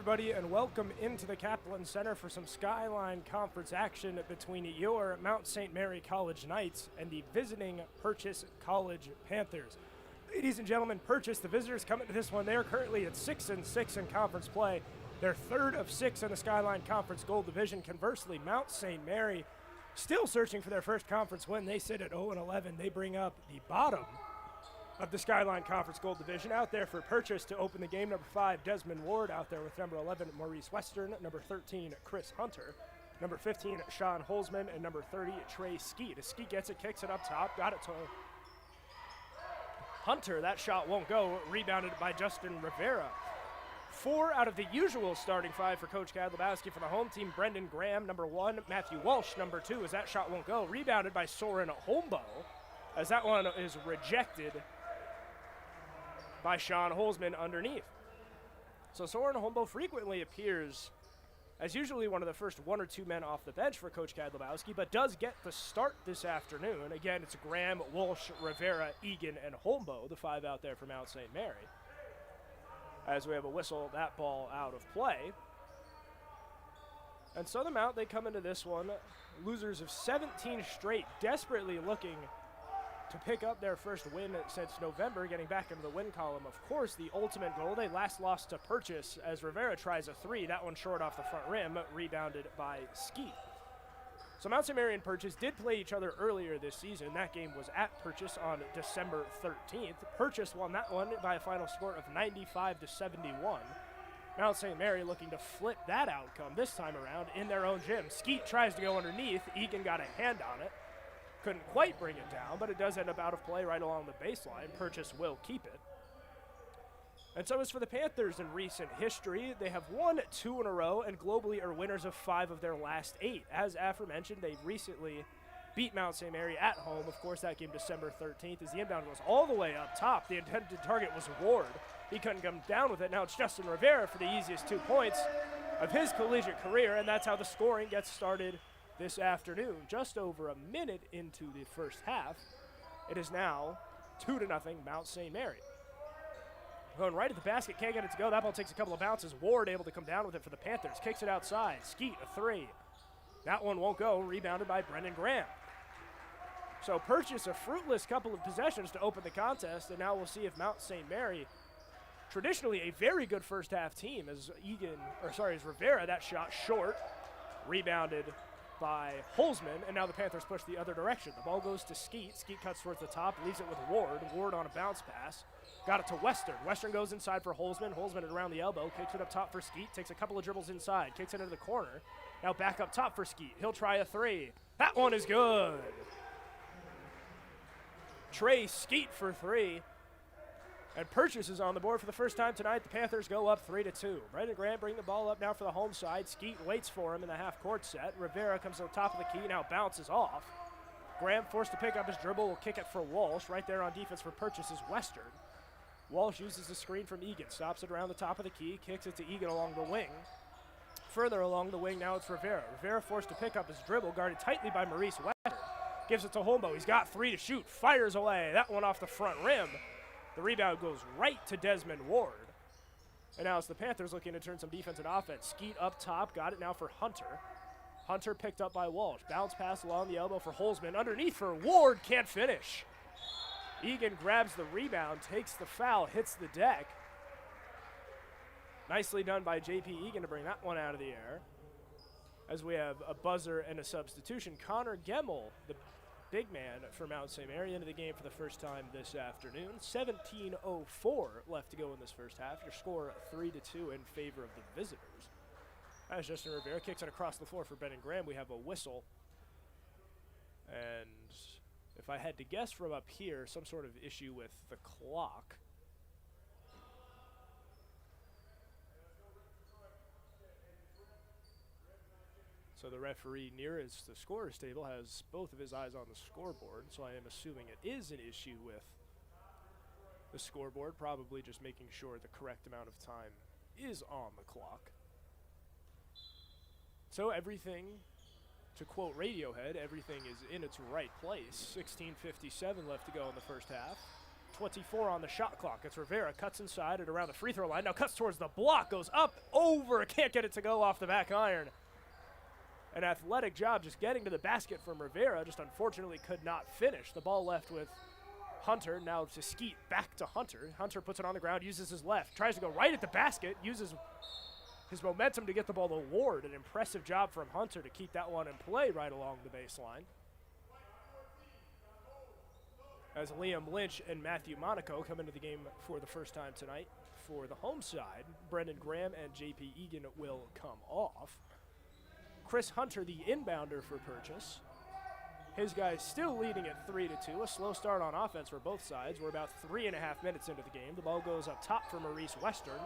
everybody, and welcome into the Kaplan Center for some Skyline Conference action between your Mount St. Mary College Knights and the visiting Purchase College Panthers. Ladies and gentlemen, Purchase, the visitors, come into this one. They are currently at 6-6 in conference play. They're third of 6 in the Skyline Conference Gold Division. Conversely, Mount St. Mary still searching for their first conference win. They sit at 0-11. They bring up the bottom of the Skyline Conference Gold Division. Out there for Purchase to open the game, number 5, Desmond Ward. Out there with number 11, Maurice Western. Number 13, Chris Hunter. Number 15, Sean Holzman. And number 30, Trey Skeet. As Skeet gets it, kicks it up top, got it to Hunter. That shot won't go. Rebounded by Justin Rivera. 4 out of the usual starting 5 for Coach Kadlubowski. For the home team, Brendan Graham, number 1. Matthew Walsh, number 2, as that shot won't go. Rebounded by Soren Holmbo, as that one is rejected by Sean Holzman underneath. So Soren Holmbo frequently appears as usually one of the first 1 or 2 men off the bench for Coach Kadlubowski, but does get the start this afternoon. Again, it's Graham, Walsh, Rivera, Egan, and Holmbo, the 5 out there for Mount St. Mary. As we have a whistle, that ball out of play. And so the Mount, they come into this one, losers of 17 straight, desperately looking to pick up their first win since November, getting back into the win column. Of course, the ultimate goal, they last lost to Purchase as Rivera tries a 3. That one short off the front rim, rebounded by Skeet. So Mount St. Mary and Purchase did play each other earlier this season. That game was at Purchase on December 13th. Purchase won that one by a final score of 95-71. Mount St. Mary looking to flip that outcome this time around in their own gym. Skeet tries to go underneath. Egan got a hand on it. Couldn't quite bring it down, but it does end up out of play right along the baseline. Purchase will keep it. And so as for the Panthers in recent history, they have won 2 in a row and globally are winners of 5 of their last 8. As aforementioned, they recently beat Mount St. Mary at home. Of course, that game December 13th as the inbound was all the way up top. The intended target was Ward. He couldn't come down with it. Now it's Justin Rivera for the easiest 2 points of his collegiate career, and that's how the scoring gets started this afternoon. Just over a minute into the first half, it is now 2-0 Mount St. Mary. Going right at the basket, can't get it to go. That ball takes a couple of bounces. Ward able to come down with it for the Panthers. Kicks it outside. Skeet, a 3. That one won't go. Rebounded by Brendan Graham. So Purchase a fruitless couple of possessions to open the contest, and now we'll see if Mount St. Mary, traditionally a very good first half team, as Rivera, that shot short, rebounded by Holzman, and now the Panthers push the other direction. The ball goes to Skeet. Skeet cuts towards the top, leaves it with Ward. Ward on a bounce pass. Got it to Western. Western goes inside for Holzman. Holzman around the elbow, kicks it up top for Skeet, takes a couple of dribbles inside, kicks it into the corner. Now back up top for Skeet. He'll try a 3. That one is good. Trey Skeet for 3. And Purchase is on the board for the first time tonight. The Panthers go up 3-2. Brendan Graham bring the ball up now for the home side. Skeet waits for him in the half-court set. Rivera comes to the top of the key, now bounces off. Graham forced to pick up his dribble, will kick it for Walsh. Right there on defense for Purchase is Western. Walsh uses the screen from Egan, stops it around the top of the key, kicks it to Egan along the wing. Further along the wing, now it's Rivera. Rivera forced to pick up his dribble, guarded tightly by Maurice Western. Gives it to Holmbo. He's got 3 to shoot, fires away. That one off the front rim. The rebound goes right to Desmond Ward. And now it's the Panthers looking to turn some defense and offense. Skeet up top, got it now for Hunter. Hunter picked up by Walsh. Bounce pass along the elbow for Holzman. Underneath for Ward, can't finish. Egan grabs the rebound, takes the foul, hits the deck. Nicely done by J.P. Egan to bring that one out of the air. As we have a buzzer and a substitution. Connor Gemmel, the big man for Mount St. Mary, into the game for the first time this afternoon. 17:04 left to go in this first half. Your score 3-2 in favor of the visitors. As Justin Rivera kicks it across the floor for Brendan Graham, we have a whistle. And if I had to guess from up here, some sort of issue with the clock. So the referee nearest the scorer's table has both of his eyes on the scoreboard, so I am assuming it is an issue with the scoreboard, probably just making sure the correct amount of time is on the clock. So everything, to quote Radiohead, everything is in its right place. 16:57 left to go in the first half. 24 on the shot clock. It's Rivera, cuts inside and around the free throw line. Now cuts towards the block, goes up, over, can't get it to go off the back iron. An athletic job just getting to the basket from Rivera, just unfortunately could not finish. The ball left with Hunter, now to Skeet, back to Hunter. Hunter puts it on the ground, uses his left, tries to go right at the basket, uses his momentum to get the ball to Ward. An impressive job from Hunter to keep that one in play right along the baseline. As Liam Lynch and Matthew Monaco come into the game for the first time tonight. For the home side, Brendan Graham and J.P. Egan will come off. Chris Hunter, the inbounder for Purchase. His guys still leading at 3-2. A slow start on offense for both sides. We're about 3.5 minutes into the game. The ball goes up top for Maurice Western.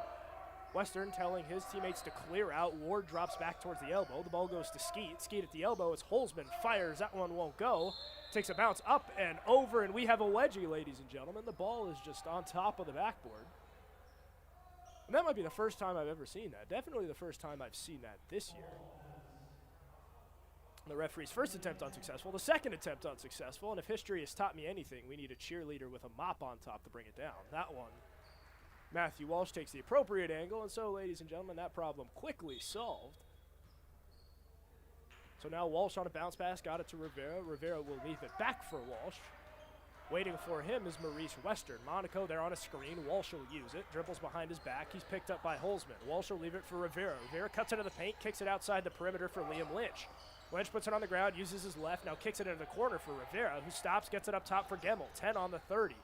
Western telling his teammates to clear out. Ward drops back towards the elbow. The ball goes to Skeet. Skeet at the elbow. It's Holzman. Fires. That one won't go. Takes a bounce up and over, and we have a wedgie, ladies and gentlemen. The ball is just on top of the backboard. And that might be the first time I've ever seen that. Definitely the first time I've seen that this year. The referee's first attempt unsuccessful, the second attempt unsuccessful, and if history has taught me anything, we need a cheerleader with a mop on top to bring it down. That one, Matthew Walsh takes the appropriate angle, and so, ladies and gentlemen, that problem quickly solved. So now Walsh on a bounce pass, got it to Rivera. Rivera will leave it back for Walsh. Waiting for him is Maurice Western. Monaco there on a screen. Walsh will use it. Dribbles behind his back. He's picked up by Holzman. Walsh will leave it for Rivera. Rivera cuts into the paint, kicks it outside the perimeter for Liam Lynch. Lynch puts it on the ground, uses his left, now kicks it into the corner for Rivera, who stops, gets it up top for Gemmel. 10 on the 30.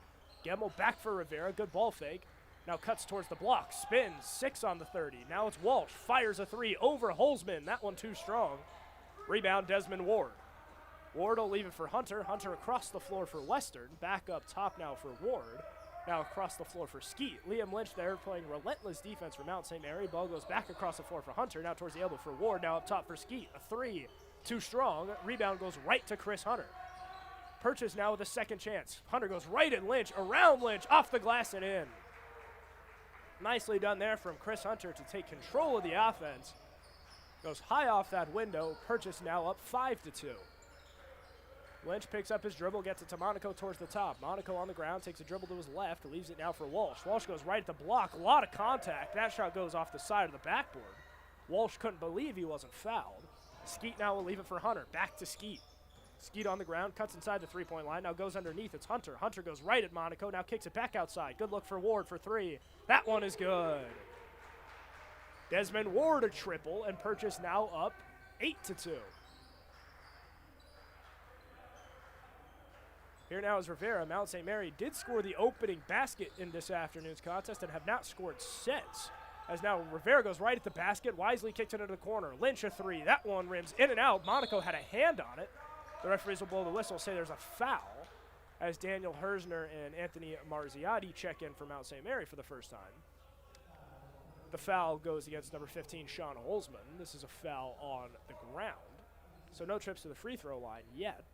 Gemmel back for Rivera. Good ball fake. Now cuts towards the block. Spins. 6 on the 30. Now it's Walsh. Fires a 3 over Holzman. That one too strong. Rebound, Desmond Ward. Ward will leave it for Hunter. Hunter across the floor for Western. Back up top now for Ward. Now across the floor for Skeet. Liam Lynch there playing relentless defense for Mount St. Mary. Ball goes back across the floor for Hunter. Now towards the elbow for Ward. Now up top for Skeet. A 3. Too strong. Rebound goes right to Chris Hunter. Purchase now with a second chance. Hunter goes right at Lynch. Around Lynch. Off the glass and in. Nicely done there from Chris Hunter to take control of the offense. Goes high off that window. Purchase now up 5-2. Lynch picks up his dribble, gets it to Monaco towards the top. Monaco on the ground, takes a dribble to his left, leaves it now for Walsh. Walsh goes right at the block, a lot of contact. That shot goes off the side of the backboard. Walsh couldn't believe he wasn't fouled. Skeet now will leave it for Hunter, back to Skeet. Skeet on the ground, cuts inside the three-point line, now goes underneath, it's Hunter. Hunter goes right at Monaco, now kicks it back outside. Good look for Ward for 3. That one is good. Desmond Ward a triple, and Purchase now up 8-2. Here now is Rivera. Mount St. Mary did score the opening basket in this afternoon's contest and have not scored since. As now Rivera goes right at the basket. Wisely kicks it into the corner. Lynch a 3. That one rims in and out. Monaco had a hand on it. The referees will blow the whistle, say there's a foul, as Daniel Hersner and Anthony Marziotti check in for Mount St. Mary for the first time. The foul goes against number 15, Sean Holzman. This is a foul on the ground. So no trips to the free throw line yet.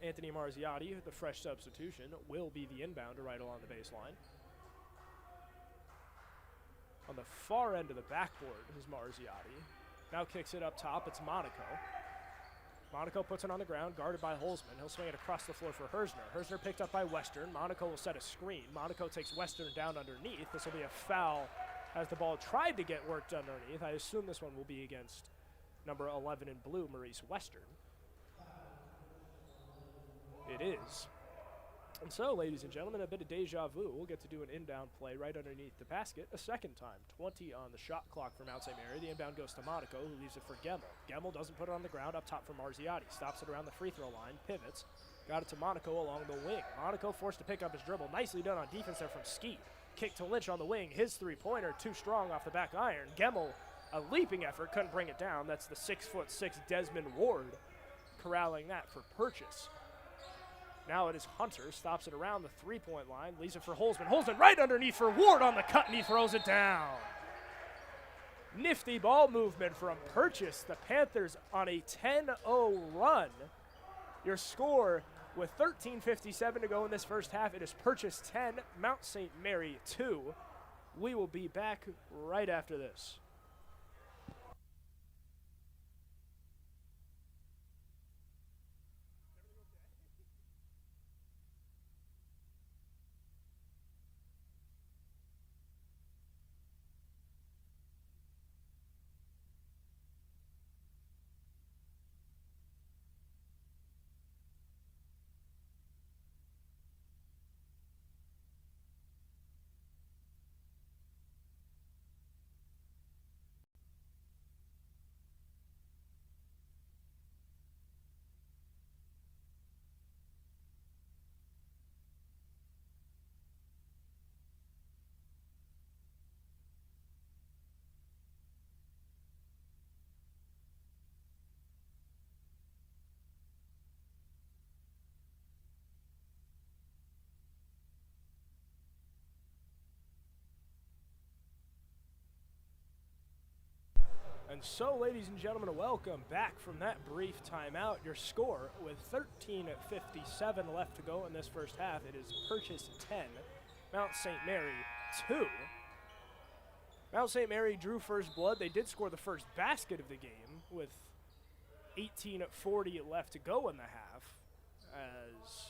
Anthony Marziotti, the fresh substitution, will be the inbounder right along the baseline. On the far end of the backboard is Marziotti. Now kicks it up top. It's Monaco. Monaco puts it on the ground, guarded by Holzman. He'll swing it across the floor for Hersner. Hersner picked up by Western. Monaco will set a screen. Monaco takes Western down underneath. This will be a foul as the ball tried to get worked underneath. I assume this one will be against number 11 in blue, Maurice Western. It is. And so, ladies and gentlemen, a bit of deja vu. We'll get to do an inbound play right underneath the basket a second time. 20 on the shot clock for Mount St. Mary. The inbound goes to Monaco, who leaves it for Gemmel. Gemmel doesn't put it on the ground, up top for Marziotti. Stops it around the free throw line, pivots. Got it to Monaco along the wing. Monaco forced to pick up his dribble. Nicely done on defense there from Skeet. Kick to Lynch on the wing. His three-pointer, too strong off the back iron. Gemmel, a leaping effort, couldn't bring it down. That's the 6'6" Desmond Ward corralling that for Purchase. Now it is Hunter, stops it around the three-point line, leaves it for Holzman. Holzman right underneath for Ward on the cut, and he throws it down. Nifty ball movement from Purchase. The Panthers on a 10-0 run. Your score with 13:57 to go in this first half. It is Purchase 10, Mount St. Mary 2. We will be back right after this. And so, ladies and gentlemen, welcome back from that brief timeout. Your score with 13:57 left to go in this first half. It is Purchase 10, Mount St. Mary 2. Mount St. Mary drew first blood. They did score the first basket of the game with 18:40 left to go in the half. As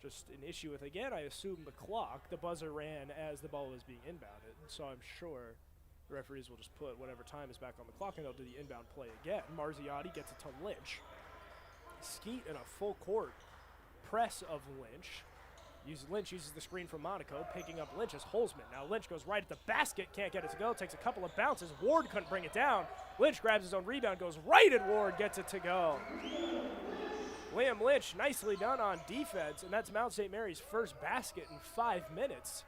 just an issue with, again, I assume the clock. The buzzer ran as the ball was being inbounded, so I'm sure the referees will just put whatever time is back on the clock and they'll do the inbound play again. Marziotti gets it to Lynch. Skeet in a full court press of Lynch. Lynch uses the screen from Monaco, picking up Lynch as Holzman. Now Lynch goes right at the basket, can't get it to go, takes a couple of bounces. Ward couldn't bring it down. Lynch grabs his own rebound, goes right at Ward, gets it to go. Liam Lynch, nicely done on defense, and that's Mount St. Mary's first basket in 5 minutes.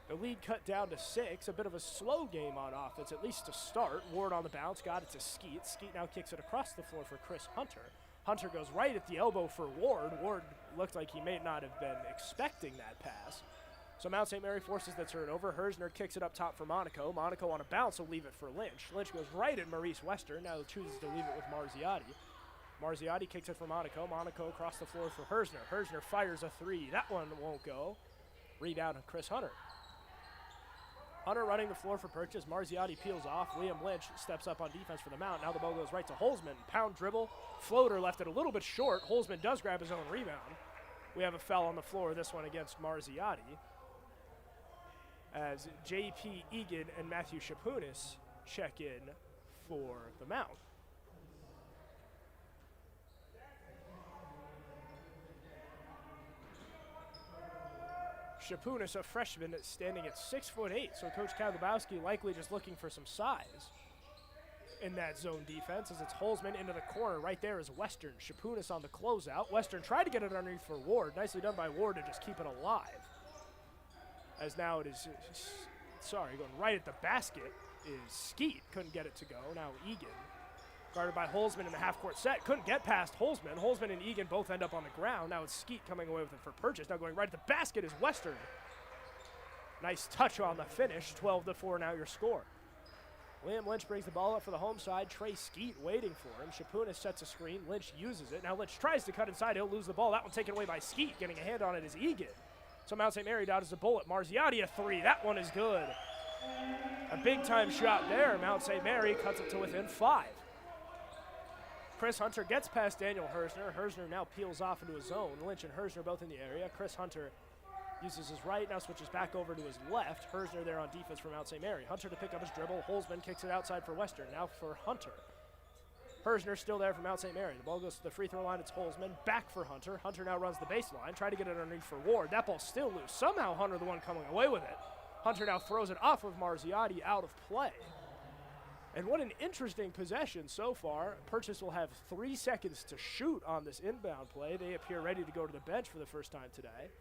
The lead cut down to 6, a bit of a slow game on offense, at least to start. Ward on the bounce, got it to Skeet. Skeet now kicks it across the floor for Chris Hunter. Hunter goes right at the elbow for Ward. Ward looked like he may not have been expecting that pass. So Mount St. Mary forces the turnover. Hersner kicks it up top for Monaco. Monaco on a bounce will leave it for Lynch. Lynch goes right at Maurice Western. Now chooses to leave it with Marziotti. Marziotti kicks it for Monaco. Monaco across the floor for Hersner. Hersner fires a 3. That one won't go. Rebound on Chris Hunter. Hunter running the floor for Purchase. Marziotti peels off. Liam Lynch steps up on defense for the Mount. Now the ball goes right to Holzman. Pound dribble. Floater left it a little bit short. Holzman does grab his own rebound. We have a foul on the floor, this one against Marziotti, as J.P. Egan and Matthew Shapunis check in for the Mount. Shapunis, a freshman, standing at 6'8", so Coach Kadlubowski likely just looking for some size in that zone defense, as it's Holzman into the corner. Right there is Western. Shapunis on the closeout. Western tried to get it underneath for Ward. Nicely done by Ward to just keep it alive. As now it is, going right at the basket is Skeet. Couldn't get it to go. Now Egan, guarded by Holzman in the half-court set. Couldn't get past Holzman. Holzman and Egan both end up on the ground. Now it's Skeet coming away with it for Purchase. Now going right at the basket is Western. Nice touch on the finish. 12-4 now your score. Liam Lynch brings the ball up for the home side. Trey Skeet waiting for him. Shapunis sets a screen. Lynch uses it. Now Lynch tries to cut inside. He'll lose the ball. That one taken away by Skeet. Getting a hand on it is Egan. So Mount St. Mary dodges a bullet. Marziotti a 3. That one is good. A big-time shot there. Mount St. Mary cuts it to within 5. Chris Hunter gets past Daniel Hersner. Hersner now peels off into a zone. Lynch and Hersner both in the area. Chris Hunter uses his right, now switches back over to his left. Hersner there on defense for Mount St. Mary. Hunter to pick up his dribble. Holzman kicks it outside for Western. Now for Hunter. Hersner still there for Mount St. Mary. The ball goes to the free throw line. It's Holzman. Back for Hunter. Hunter now runs the baseline. Try to get it underneath for Ward. That ball's still loose. Somehow Hunter the one coming away with it. Hunter now throws it off of Marziotti out of play. And what an interesting possession so far. Purchase will have 3 seconds to shoot on this inbound play. They appear ready to go to the bench for the first time today,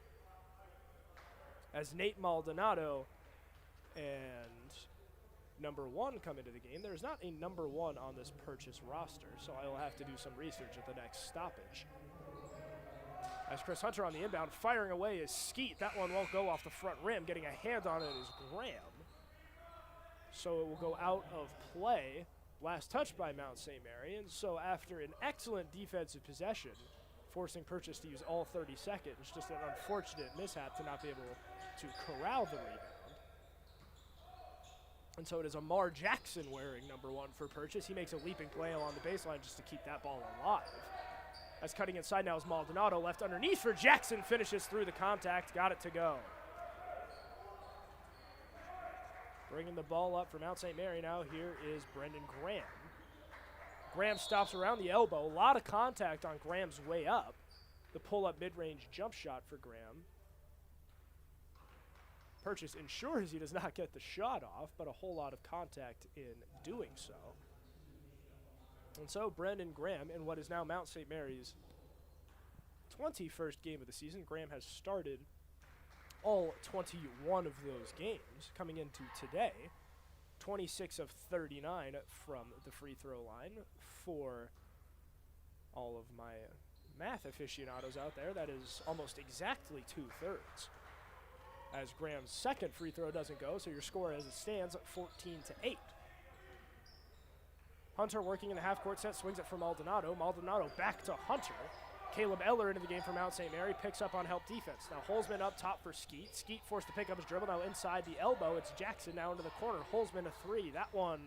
as Nate Maldonado and number 1 come into the game. There's not a number 1 on this Purchase roster, so I will have to do some research at the next stoppage. As Chris Hunter on the inbound, firing away is Skeet. That one won't go off the front rim. Getting a hand on it is Graham. So it will go out of play. Last touch by Mount St. Mary. And so after an excellent defensive possession, forcing Purchase to use all 30 seconds, just an unfortunate mishap to not be able to corral the rebound. And so it is Amar Jackson wearing number 1 for Purchase. He makes a leaping play along the baseline just to keep that ball alive. As cutting inside now is Maldonado, left underneath for Jackson, finishes through the contact, got it to go. Bringing the ball up for Mount St. Mary now, here is Brendan Graham. Graham stops around the elbow. A lot of contact on Graham's way up. The pull-up mid-range jump shot for Graham. Purchase ensures he does not get the shot off, but a whole lot of contact in doing so. And so Brendan Graham, in what is now Mount St. Mary's 21st game of the season, Graham has started all 21 of those games coming into today. 26 of 39 from the free throw line. For all of my math aficionados out there, that is almost exactly 2/3. as Graham's second free throw doesn't go, so your score as it stands at 14-8. Hunter working in the half-court set, swings it for Maldonado. Maldonado back to Hunter. Caleb Eller into the game for Mount St. Mary, picks up on help defense. Now Holzman up top for Skeet. Skeet forced to pick up his dribble, now inside the elbow. It's Jackson now into the corner. Holzman a three. That one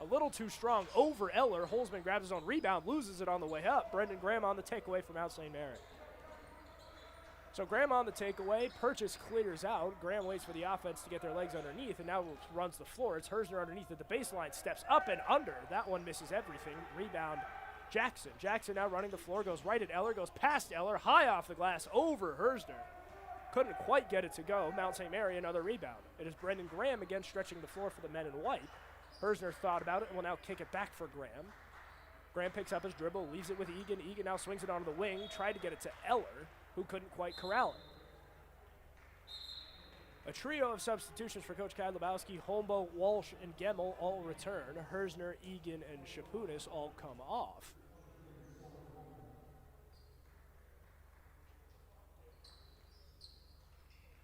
a little too strong over Eller. Holzman grabs his own rebound, loses it on the way up. Brendan Graham on the takeaway for Mount St. Mary. So Graham on the takeaway. Purchase clears out. Graham waits for the offense to get their legs underneath and now runs the floor. It's Hersner underneath at the baseline. Steps up and under. That one misses everything. Rebound Jackson. Jackson now running the floor. Goes right at Eller. Goes past Eller. High off the glass over Hersner. Couldn't quite get it to go. Mount St. Mary another rebound. It is Brendan Graham again stretching the floor for the men in white. Hersner thought about it and will now kick it back for Graham. Graham picks up his dribble. Leaves it with Egan. Egan now swings it onto the wing. Tried to get it to Eller, who couldn't quite corral it. A trio of substitutions for Coach Kadlubowski. Holmbo, Walsh, and Gemmel all return. Hersner, Egan, and Shapunis all come off.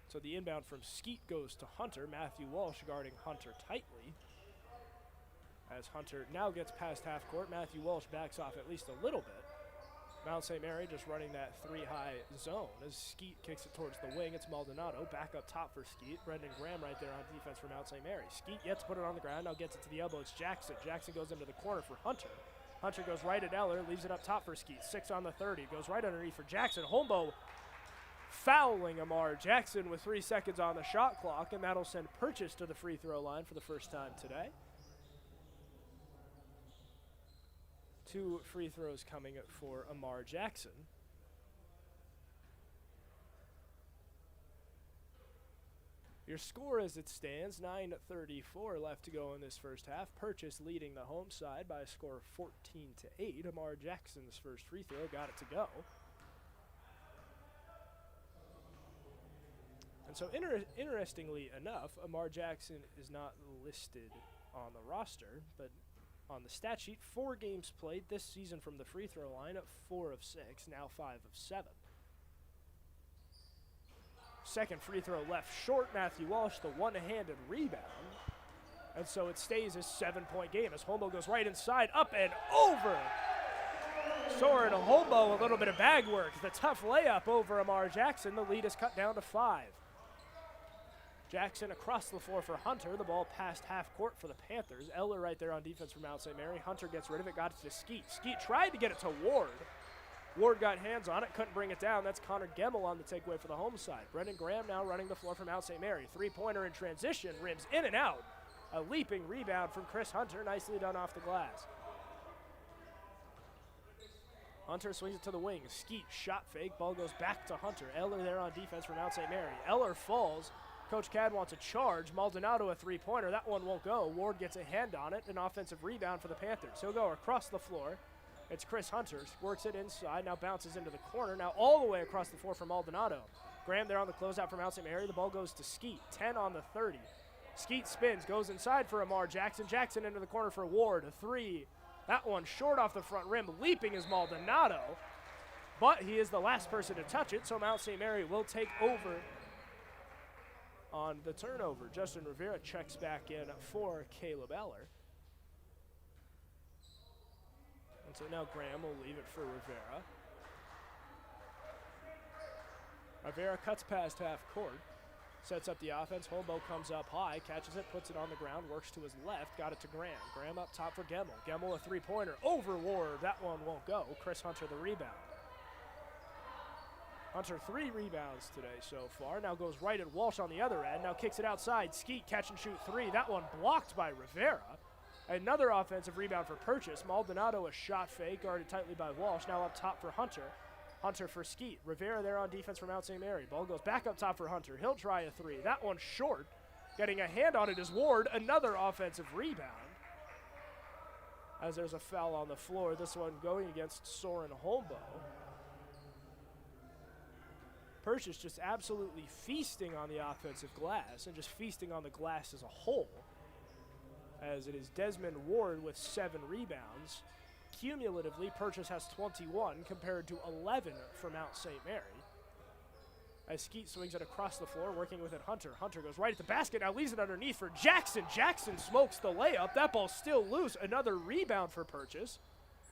So the inbound from Skeet goes to Hunter. Matthew Walsh guarding Hunter tightly. As Hunter now gets past half court, Matthew Walsh backs off at least a little bit. Mount St. Mary just running that three-high zone as Skeet kicks it towards the wing. It's Maldonado back up top for Skeet. Brendan Graham right there on defense for Mount St. Mary. Skeet yet to put it on the ground, now gets it to the elbow. It's Jackson. Jackson goes into the corner for Hunter. Hunter goes right at Eller, leaves it up top for Skeet. 6 on the 30, goes right underneath for Jackson. Holmbo fouling Amar Jackson with 3 seconds on the shot clock, and that'll send Purchase to the free throw line for the first time today. 2 free throws coming for Amar Jackson. Your score as it stands, 9:34 left to go in this first half. Purchase leading the home side by a score of 14-8. Amar Jackson's first free throw got it to go. And so interestingly enough, Amar Jackson is not listed on the roster, but on the stat sheet, 4 games played this season from the free throw line at 4 of 6, now 5 of 7. Second free throw left short, Matthew Walsh, the one-handed rebound. And so it stays a 7-point game as Holmbo goes right inside, up and over. Soren Holmbo, a little bit of bag work. The tough layup over Amar Jackson. The lead is cut down to 5. Jackson across the floor for Hunter. The ball past half court for the Panthers. Eller right there on defense for Mount St. Mary. Hunter gets rid of it, got it to Skeet. Skeet tried to get it to Ward. Ward got hands on it, couldn't bring it down. That's Connor Gemmel on the takeaway for the home side. Brendan Graham now running the floor for Mount St. Mary. 3-pointer in transition, rims in and out. A leaping rebound from Chris Hunter, nicely done off the glass. Hunter swings it to the wing. Skeet shot fake, ball goes back to Hunter. Eller there on defense for Mount St. Mary. Eller falls. Coach Cad wants a charge. Maldonado a 3-pointer. That one won't go. Ward gets a hand on it. An offensive rebound for the Panthers. He'll go across the floor. It's Chris Hunter. Works it inside. Now bounces into the corner. Now all the way across the floor for Maldonado. Graham there on the closeout for Mount St. Mary. The ball goes to Skeet. 10 on the 30. Skeet spins. Goes inside for Amar Jackson. Jackson into the corner for Ward. A 3. That one short off the front rim. Leaping is Maldonado. But he is the last person to touch it. So Mount St. Mary will take over on the turnover. Justin Rivera checks back in for Caleb Eller. And so now Graham will leave it for Rivera. Rivera cuts past half court, sets up the offense. Holmbo comes up high, catches it, puts it on the ground, works to his left, got it to Graham. Graham up top for Gemmel. Gemmel a 3-pointer over Ward. That one won't go. Chris Hunter the rebound. Hunter 3 rebounds today so far. Now goes right at Walsh on the other end. Now kicks it outside. Skeet catch and shoot 3. That one blocked by Rivera. Another offensive rebound for Purchase. Maldonado a shot fake, guarded tightly by Walsh. Now up top for Hunter. Hunter for Skeet. Rivera there on defense for Mount St. Mary. Ball goes back up top for Hunter. He'll try a 3. That one's short. Getting a hand on it is Ward. Another offensive rebound. As there's a foul on the floor. This one going against Soren Holmbo. Purchase just absolutely feasting on the offensive glass and just feasting on the glass as a whole. As it is Desmond Ward with 7 rebounds. Cumulatively, Purchase has 21 compared to 11 for Mount St. Mary. as Skeet swings it across the floor, working with it Hunter. Hunter goes right at the basket, now leaves it underneath for Jackson. Jackson smokes the layup. That ball's still loose. Another rebound for Purchase.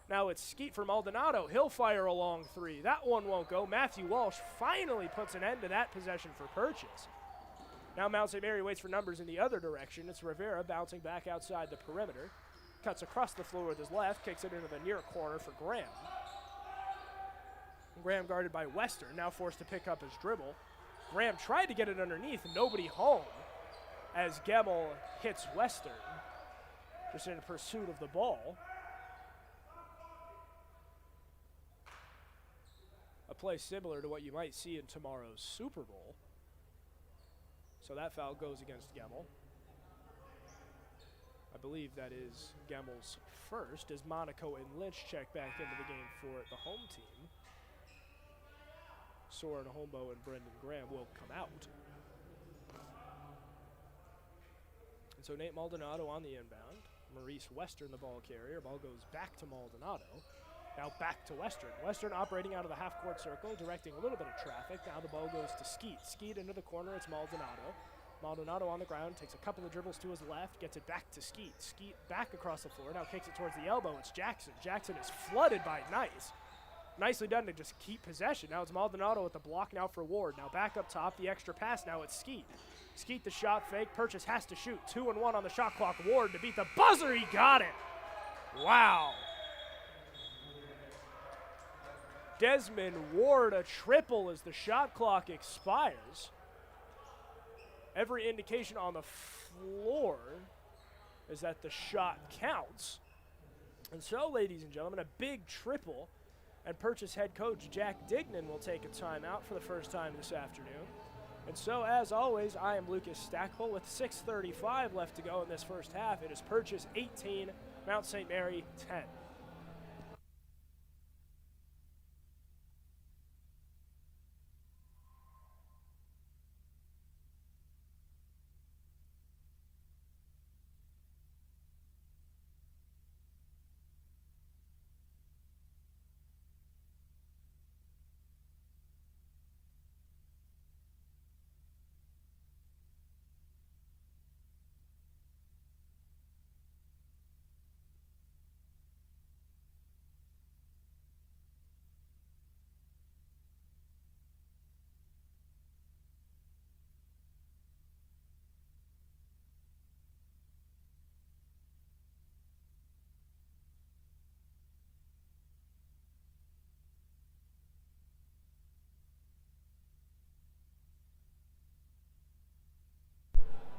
Now it's Skeet for Maldonado. He'll fire a long three. That one won't go. Matthew Walsh finally puts an end to that possession for Purchase. Now Mount St. Mary waits for numbers in the other direction. It's Rivera bouncing back outside the perimeter. Cuts across the floor with his left, kicks it into the near corner for Graham. Graham guarded by Western, now forced to pick up his dribble. Graham tried to get it underneath, nobody home, as Gemmel hits Western, just in pursuit of the ball. A play similar to what you might see in tomorrow's Super Bowl. So that foul goes against Gemmel. I believe that is Gemmel's first, as Monaco and Lynch check back into the game for the home team. Soren Holmbo and Brendan Graham will come out. And so Nate Maldonado on the inbound. Maurice Western, the ball carrier. Ball goes back to Maldonado. Now back to Western. Western operating out of the half-court circle, directing a little bit of traffic. Now the ball goes to Skeet. Skeet into the corner, it's Maldonado. Maldonado on the ground, takes a couple of dribbles to his left, gets it back to Skeet. Skeet back across the floor, now kicks it towards the elbow. It's Jackson. Jackson is flooded by Nice. Nicely done to just keep possession. Now it's Maldonado with the block now for Ward. Now back up top, the extra pass, now it's Skeet. Skeet the shot fake, Purchase has to shoot. 2-1 on the shot clock. Ward to beat the buzzer, he got it. Wow. Desmond Ward a triple as the shot clock expires. Every indication on the floor is that the shot counts. And so, ladies and gentlemen, a big triple. And Purchase head coach Jack Dignan will take a timeout for the first time this afternoon. And so, as always, I am Lucas Stackpole with 6:35 left to go in this first half. It is Purchase 18, Mount St. Mary 10.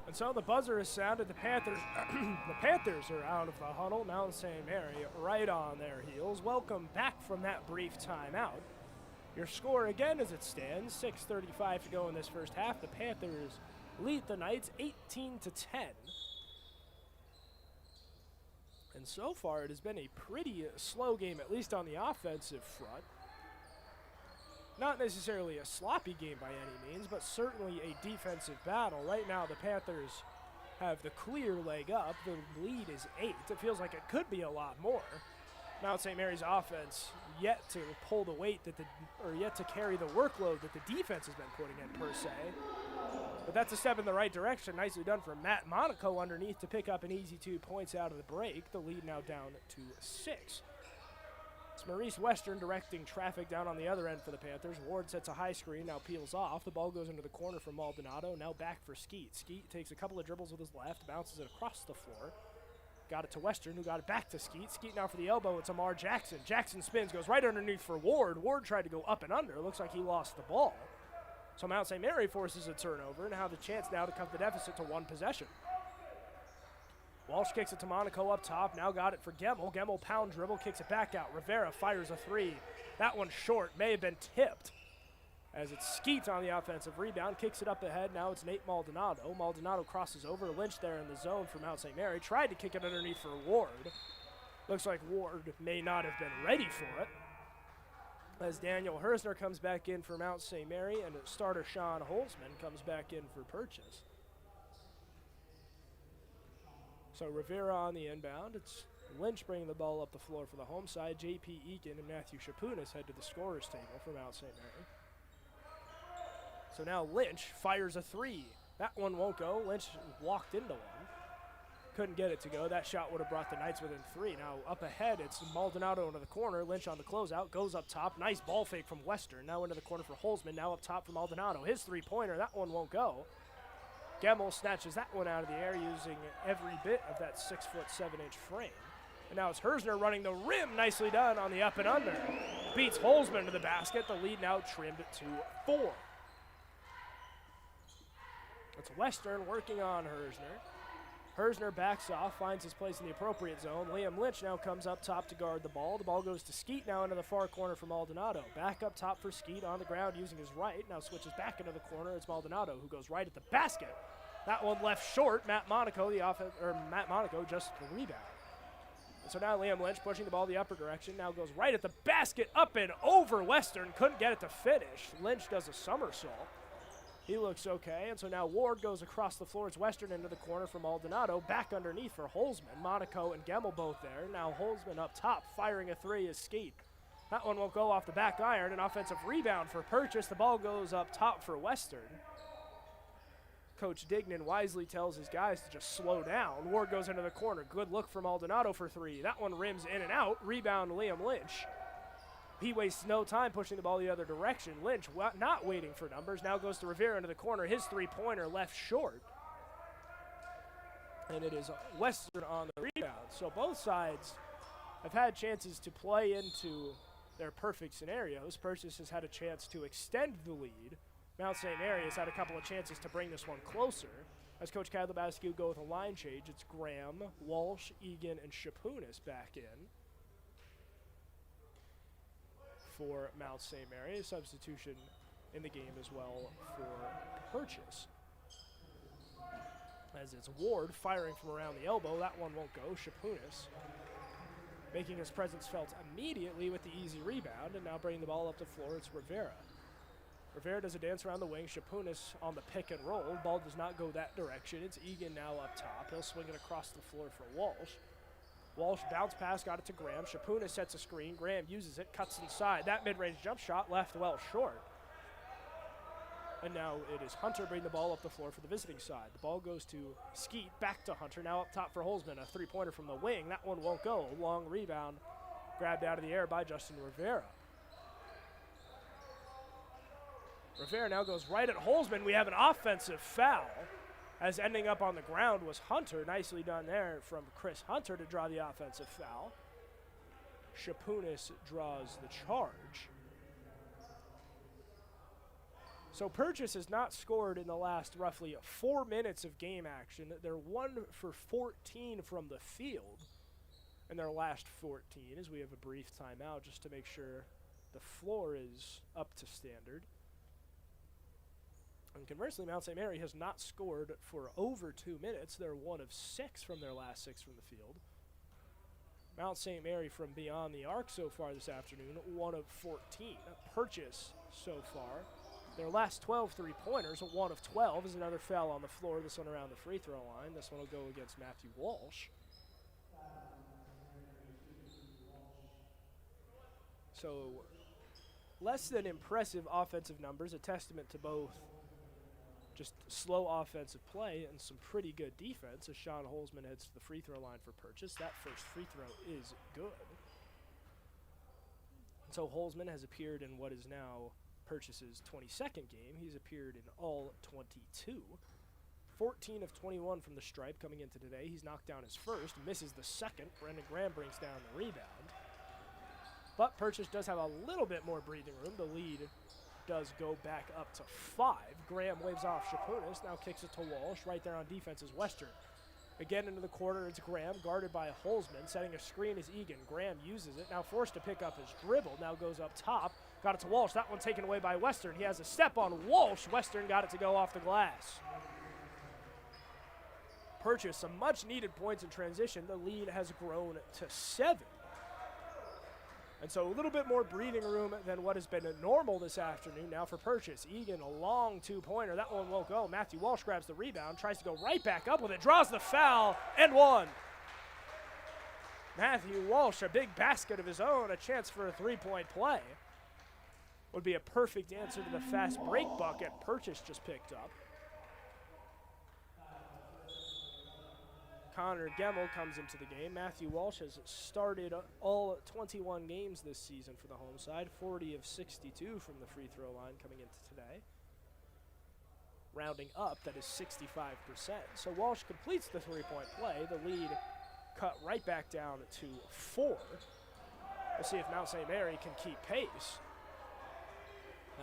And so the buzzer is sounded. The Panthers are out of the huddle. Mount St. Mary right on their heels. Welcome back from that brief timeout. Your score again as it stands, 6:35 to go in this first half. The Panthers lead the Knights 18-10. And so far it has been a pretty slow game, at least on the offensive front. Not necessarily a sloppy game by any means, but certainly a defensive battle. Right now, the Panthers have the clear leg up. The lead is 8. It feels like it could be a lot more. Mount St. Mary's offense yet to pull the weight yet to carry the workload that the defense has been putting in per se. But that's a step in the right direction. Nicely done for Matt Monaco underneath to pick up an easy 2 points out of the break. The lead now down to 6. It's Maurice Western directing traffic down on the other end for the Panthers. Ward sets a high screen, now peels off. The ball goes into the corner for Maldonado, now back for Skeet. Skeet takes a couple of dribbles with his left, bounces it across the floor. Got it to Western, who got it back to Skeet. Skeet now for the elbow, it's Amar Jackson. Jackson spins, goes right underneath for Ward. Ward tried to go up and under. Looks like he lost the ball. So Mount St. Mary forces a turnover and have the chance now to cut the deficit to 1 possession. Walsh kicks it to Monaco up top, now got it for Gemmel. Gemmel pound dribble, kicks it back out. Rivera fires a 3. That one short, may have been tipped. As it's Skeet on the offensive rebound, kicks it up ahead. Now it's Nate Maldonado. Maldonado crosses over. Lynch there in the zone for Mount St. Mary. Tried to kick it underneath for Ward. Looks like Ward may not have been ready for it. As Daniel Hersner comes back in for Mount St. Mary, and starter Sean Holzman comes back in for Purchase. So Rivera on the inbound. It's Lynch bringing the ball up the floor for the home side. J.P. Eakin and Matthew Shapunas head to the scorer's table for Mount St. Mary. So now Lynch fires a three. That one won't go. Lynch walked into one. Couldn't get it to go. That shot would have brought the Knights within three. Now up ahead, it's Maldonado into the corner. Lynch on the closeout, goes up top. Nice ball fake from Western. Now into the corner for Holzman. Now up top for Maldonado. His three-pointer, that one won't go. Gemmel snatches that one out of the air using every bit of that 6'7" frame. And now it's Hersner running the rim. Nicely done on the up and under. Beats Holzman to the basket. The lead now trimmed to 4. It's Western working on Hersner. Hersner backs off, finds his place in the appropriate zone. Liam Lynch now comes up top to guard the ball. The ball goes to Skeet now into the far corner for Maldonado. Back up top for Skeet on the ground using his right. Now switches back into the corner. It's Maldonado who goes right at the basket. That one left short. Matt Monaco, just the rebound. And so now Liam Lynch pushing the ball the upper direction. Now goes right at the basket, up and over Western. Couldn't get it to finish. Lynch does a somersault. He looks okay, and so now Ward goes across the floor. It's Western into the corner for Maldonado. Back underneath for Holzman. Monaco and Gemmel both there. Now Holzman up top, firing a three is Skeet. That one won't go off the back iron. An offensive rebound for Purchase. The ball goes up top for Western. Coach Dignan wisely tells his guys to just slow down. Ward goes into the corner. Good look for Maldonado for three. That one rims in and out. Rebound Liam Lynch. He wastes no time pushing the ball the other direction. Lynch not waiting for numbers. Now goes to Rivera into the corner. His three-pointer left short. And it is Western on the rebound. So both sides have had chances to play into their perfect scenarios. Purchase has had a chance to extend the lead. Mount St. Mary has had a couple of chances to bring this one closer. As Coach Cadlebascu go with a line change, it's Graham, Walsh, Egan, and Shapunis back in for Mount St. Mary. A substitution in the game as well for Purchase. As it's Ward firing from around the elbow. That one won't go. Shapunis making his presence felt immediately with the easy rebound, and now bringing the ball up the floor, it's Rivera. Rivera does a dance around the wing. Shapunis on the pick and roll. Ball does not go that direction. It's Egan now up top. He'll swing it across the floor for Walsh. Walsh bounce pass, got it to Graham. Shapunis sets a screen. Graham uses it, cuts inside. That mid-range jump shot left well short. And now it is Hunter bringing the ball up the floor for the visiting side. The ball goes to Skeet, back to Hunter. Now up top for Holzman. A three-pointer from the wing. That one won't go. Long rebound grabbed out of the air by Justin Rivera. Rivera now goes right at Holzman. We have an offensive foul, as ending up on the ground was Hunter. Nicely done there from Chris Hunter to draw the offensive foul. Shapunis draws the charge. So Purchase has not scored in the last roughly 4 minutes of game action. They're 1 for 14 from the field in their last 14, as we have a brief timeout just to make sure the floor is up to standard. And conversely, Mount St. Mary has not scored for over 2 minutes. They're 1 of 6 from their last 6 from the field. Mount St. Mary from beyond the arc so far this afternoon, 1 of 14. Purchase so far. Their last 12 three-pointers, 1 of 12, is another foul on the floor. This one around the free throw line. This one will go against Matthew Walsh. So less than impressive offensive numbers, a testament to both just slow offensive play and some pretty good defense as Sean Holzman heads to the free throw line for Purchase. That first free throw is good. And so Holzman has appeared in what is now Purchase's 22nd game. He's appeared in all 22. 14 of 21 from the stripe coming into today. He's knocked down his first, misses the second. Brendan Graham brings down the rebound. But Purchase does have a little bit more breathing room. The lead does go back up to 5. Graham waves off Shapunis, now kicks it to Walsh. Right there on defense is Western. Again into the quarter, it's Graham, guarded by Holzman. Setting a screen is Egan. Graham uses it, now forced to pick up his dribble. Now goes up top, got it to Walsh. That one taken away by Western. He has a step on Walsh. Western got it to go off the glass. Purchase some much needed points in transition. The lead has grown to 7. And so a little bit more breathing room than what has been normal this afternoon now for Purchase. Egan, a long two-pointer. That one won't go. Matthew Walsh grabs the rebound, tries to go right back up with it, draws the foul, and one. Matthew Walsh, a big basket of his own, a chance for a three-point play. would be a perfect answer to the fast break bucket Purchase just picked up. Connor Gemmel comes into the game. Matthew Walsh has started all 21 games this season for the home side, 40 of 62 from the free throw line coming into today. Rounding up, that is 65%. So Walsh completes the three-point play. The lead cut right back down to 4. We'll see if Mount St. Mary can keep pace.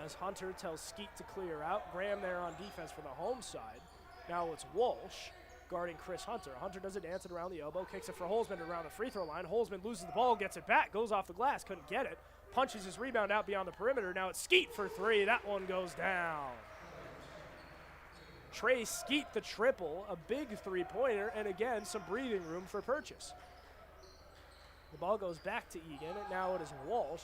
As Hunter tells Skeet to clear out. Graham there on defense for the home side. Now it's Walsh guarding Chris Hunter. Hunter does a dance it around the elbow, kicks it for Holzman around the free throw line. Holzman loses the ball, gets it back, goes off the glass, couldn't get it. Punches his rebound out beyond the perimeter. Now it's Skeet for 3. That one goes down. Trey Skeet the triple, a big three-pointer, and again, some breathing room for Purchase. The ball goes back to Egan, and now it is Walsh,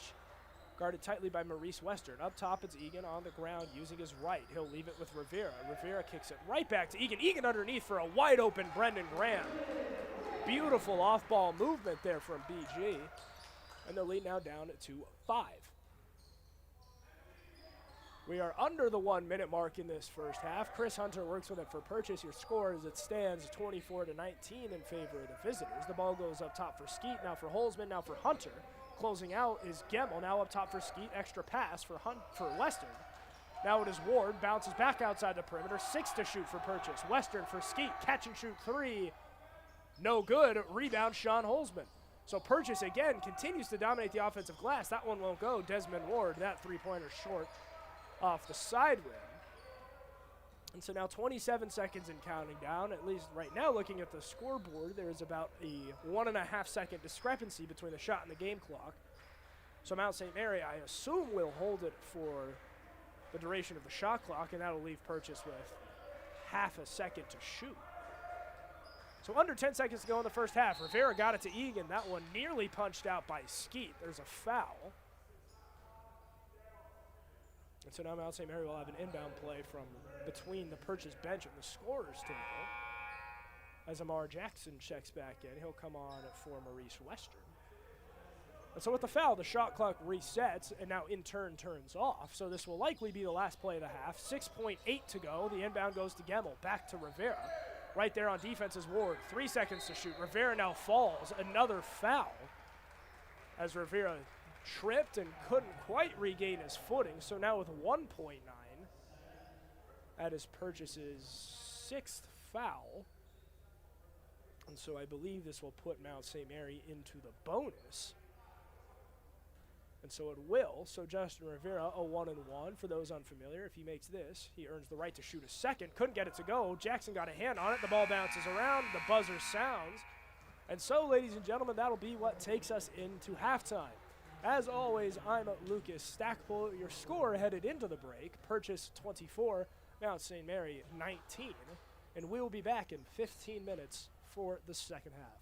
guarded tightly by Maurice Western. Up top, it's Egan on the ground using his right. He'll leave it with Rivera. Rivera kicks it right back to Egan. Egan underneath for a wide-open Brendan Graham. Beautiful off-ball movement there from BG. And the lead now down to 5. We are under the 1-minute mark in this first half. Chris Hunter works with it for Purchase. Your score as it stands 24-19 in favor of the visitors. The ball goes up top for Skeet, now for Holzman, now for Hunter. Closing out is Gemmel, now up top for Skeet. Extra pass for Western. Now it is Ward, bounces back outside the perimeter. 6 to shoot for Purchase. Western for Skeet, catch and shoot 3. No good. Rebound, Sean Holzman. So Purchase again continues to dominate the offensive glass. That one won't go. Desmond Ward, that three-pointer short off the side rim. And so now 27 seconds and counting down. At least right now, looking at the scoreboard, there is about a 1.5 second discrepancy between the shot and the game clock. So Mount St. Mary, I assume, will hold it for the duration of the shot clock, and that'll leave Purchase with half a second to shoot. So under 10 seconds to go in the first half. Rivera got it to Egan. That one nearly punched out by Skeet. There's a foul. And so now Mount St. Mary will have an inbound play from between the Purchase bench and the scorer's table. As Amar Jackson checks back in, he'll come on for Maurice Western. And so with the foul, the shot clock resets and now in turn turns off. So this will likely be the last play of the half. 6.8 to go. The inbound goes to Gemmel. Back to Rivera. Right there on defense is Ward. 3 seconds to shoot. Rivera now falls. Another foul as Rivera tripped and couldn't quite regain his footing. So now with 1.9, that is Purchase's 6th foul. And so I believe this will put Mount St. Mary into the bonus. And so it will. So Justin Rivera, a 1-and-1. For those unfamiliar, if he makes this, he earns the right to shoot a second. Couldn't get it to go. Jackson got a hand on it. The ball bounces around. The buzzer sounds. And so, ladies and gentlemen, that'll be what takes us into halftime. As always, I'm Lucas Stackpole. Your score headed into the break. Purchase 24, Mount St. Mary 19. And we'll be back in 15 minutes for the second half.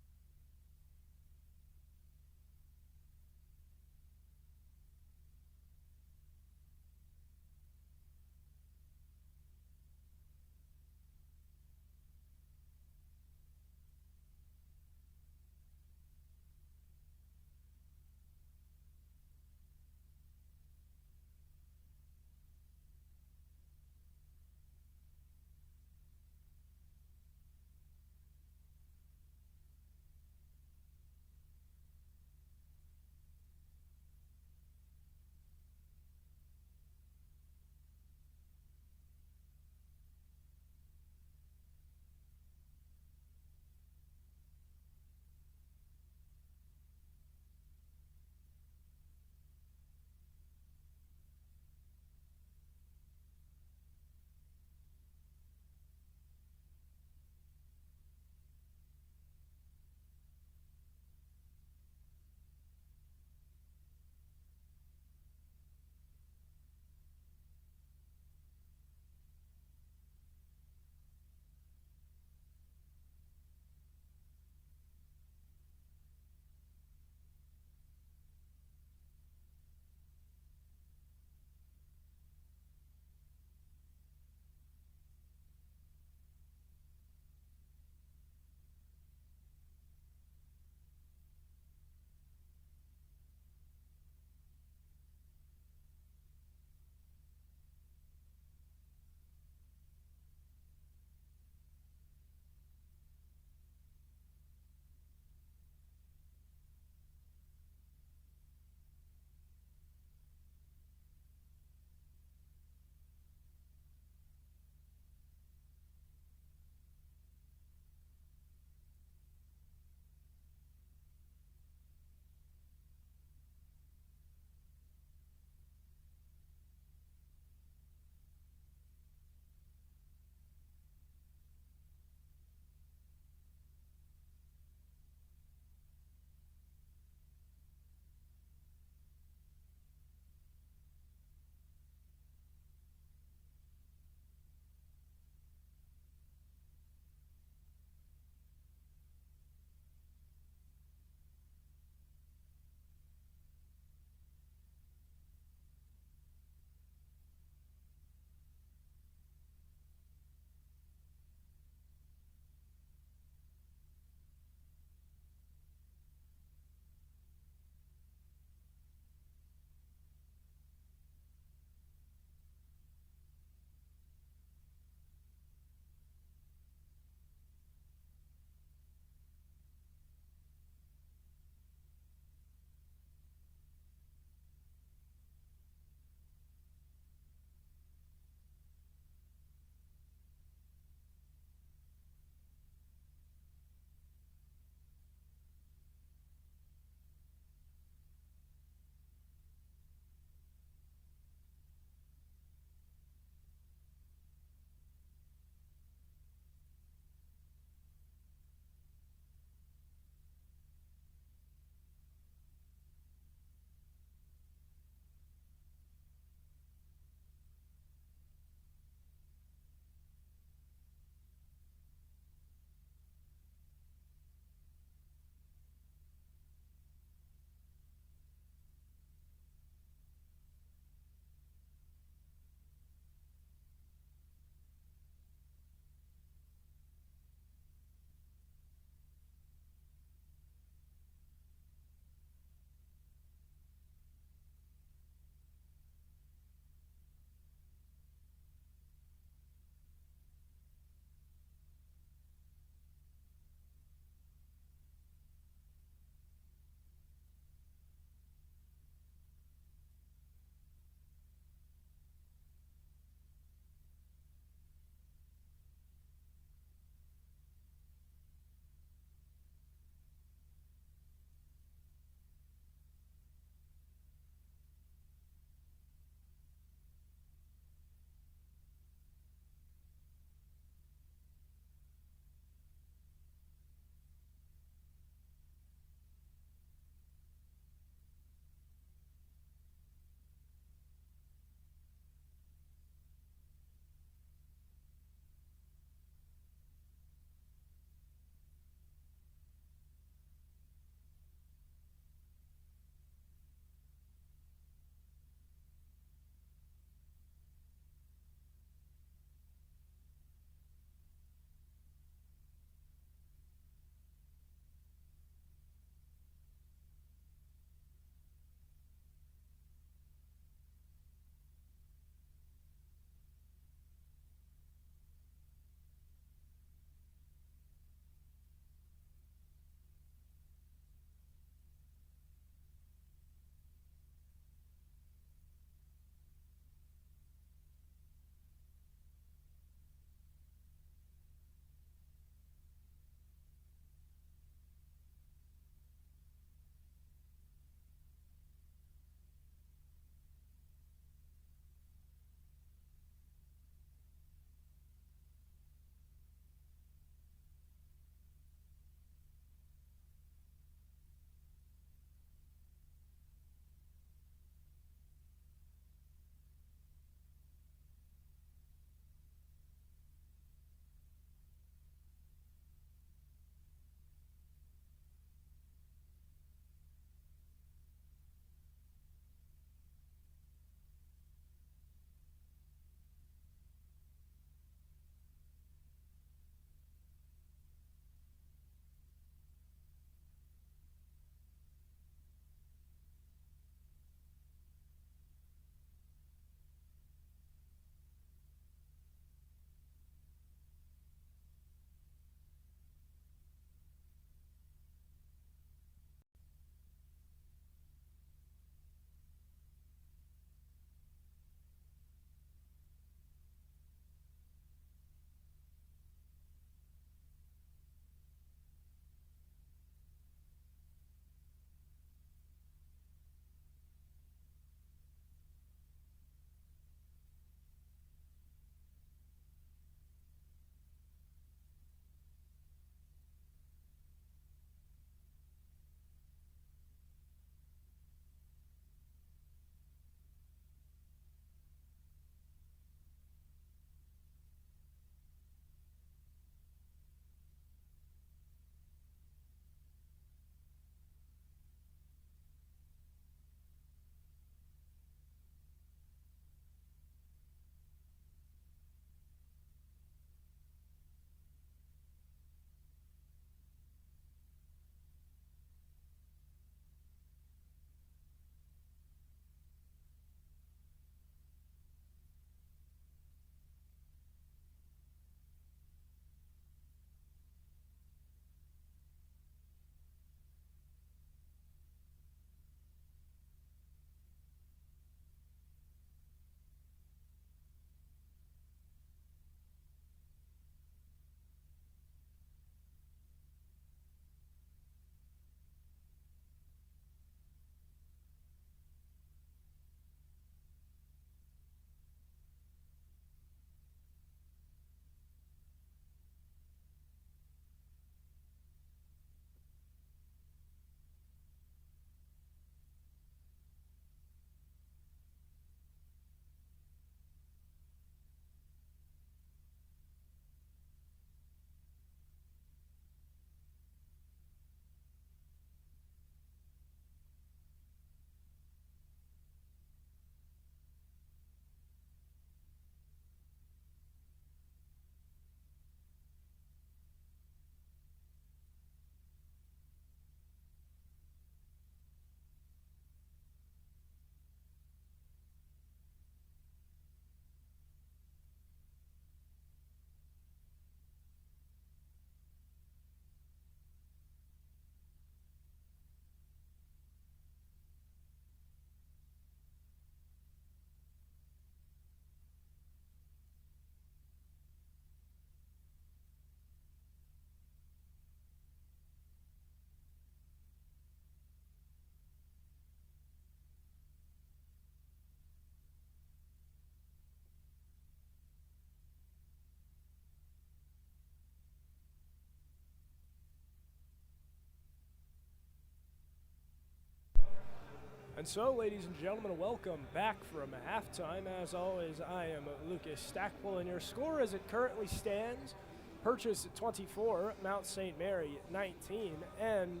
And so, ladies and gentlemen, welcome back from halftime. As always, I am Lucas Stackpole, and your score as it currently stands, Purchase 24, Mount St. Mary 19, and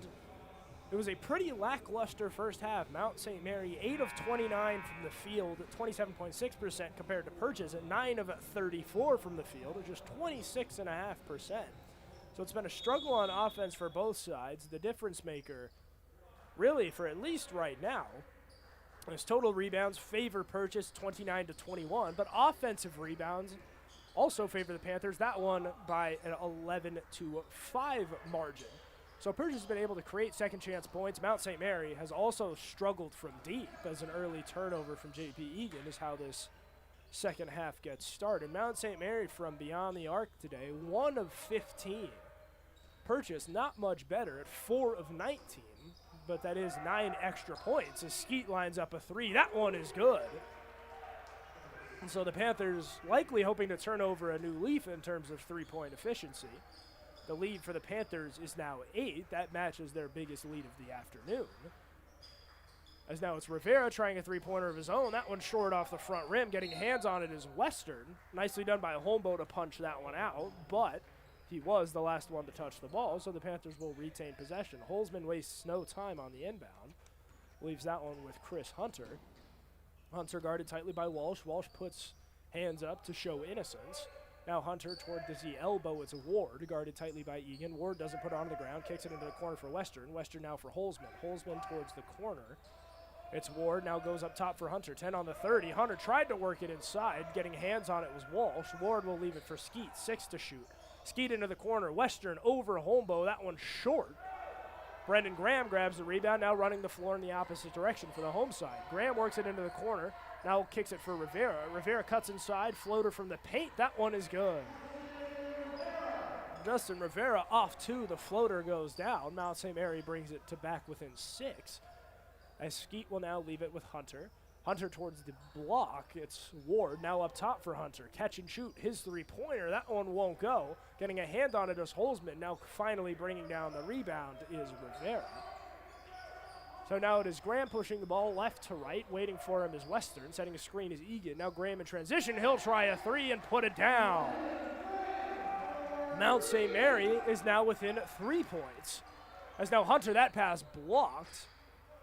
it was a pretty lackluster first half. Mount St. Mary 8 of 29 from the field, 27.6% compared to Purchase at 9 of 34 from the field, or just 26.5%. So it's been a struggle on offense for both sides. The difference maker, really, for at least right now, is total rebounds favor Purchase 29 to 21, but offensive rebounds also favor the Panthers. That one by an 11 to 5 margin. So Purchase has been able to create second chance points. Mount St. Mary has also struggled from deep, as an early turnover from J.P. Egan is how this second half gets started. Mount St. Mary from beyond the arc today, 1 of 15. Purchase not much better at 4 of 19, but that is 9 extra points as Skeet lines up a 3. That one is good. And so the Panthers likely hoping to turn over a new leaf in terms of three-point efficiency. The lead for the Panthers is now 8. That matches their biggest lead of the afternoon. As now it's Rivera trying a three-pointer of his own. That one short off the front rim. Getting hands on it is Western. Nicely done by Holmbo to punch that one out, but he was the last one to touch the ball, so the Panthers will retain possession. Holzman wastes no time on the inbound. Leaves that one with Chris Hunter. Hunter guarded tightly by Walsh. Walsh puts hands up to show innocence. Now Hunter toward the Z elbow. It's Ward, guarded tightly by Egan. Ward doesn't put it on the ground, kicks it into the corner for Western. Western now for Holzman. Holzman towards the corner. It's Ward, now goes up top for Hunter. 10 on the 30. Hunter tried to work it inside. Getting hands on it was Walsh. Ward will leave it for Skeet. 6 to shoot. Skeet into the corner. Western over Holmbo. That one short. Brendan Graham grabs the rebound, now running the floor in the opposite direction for the home side. Graham works it into the corner, now kicks it for Rivera. Rivera cuts inside, floater from the paint. That one is good. Justin Rivera off 2, the floater goes down. Mount St. Mary brings it to back within 6. As Skeet will now leave it with Hunter. Hunter towards the block. It's Ward now up top for Hunter. Catch and shoot his three-pointer. That one won't go. Getting a hand on it is Holzman. Now finally bringing down the rebound is Rivera. So now it is Graham pushing the ball left to right. Waiting for him is Western. Setting a screen is Egan. Now Graham in transition. He'll try a 3 and put it down. Mount St. Mary is now within 3 points. As now Hunter, that pass blocked.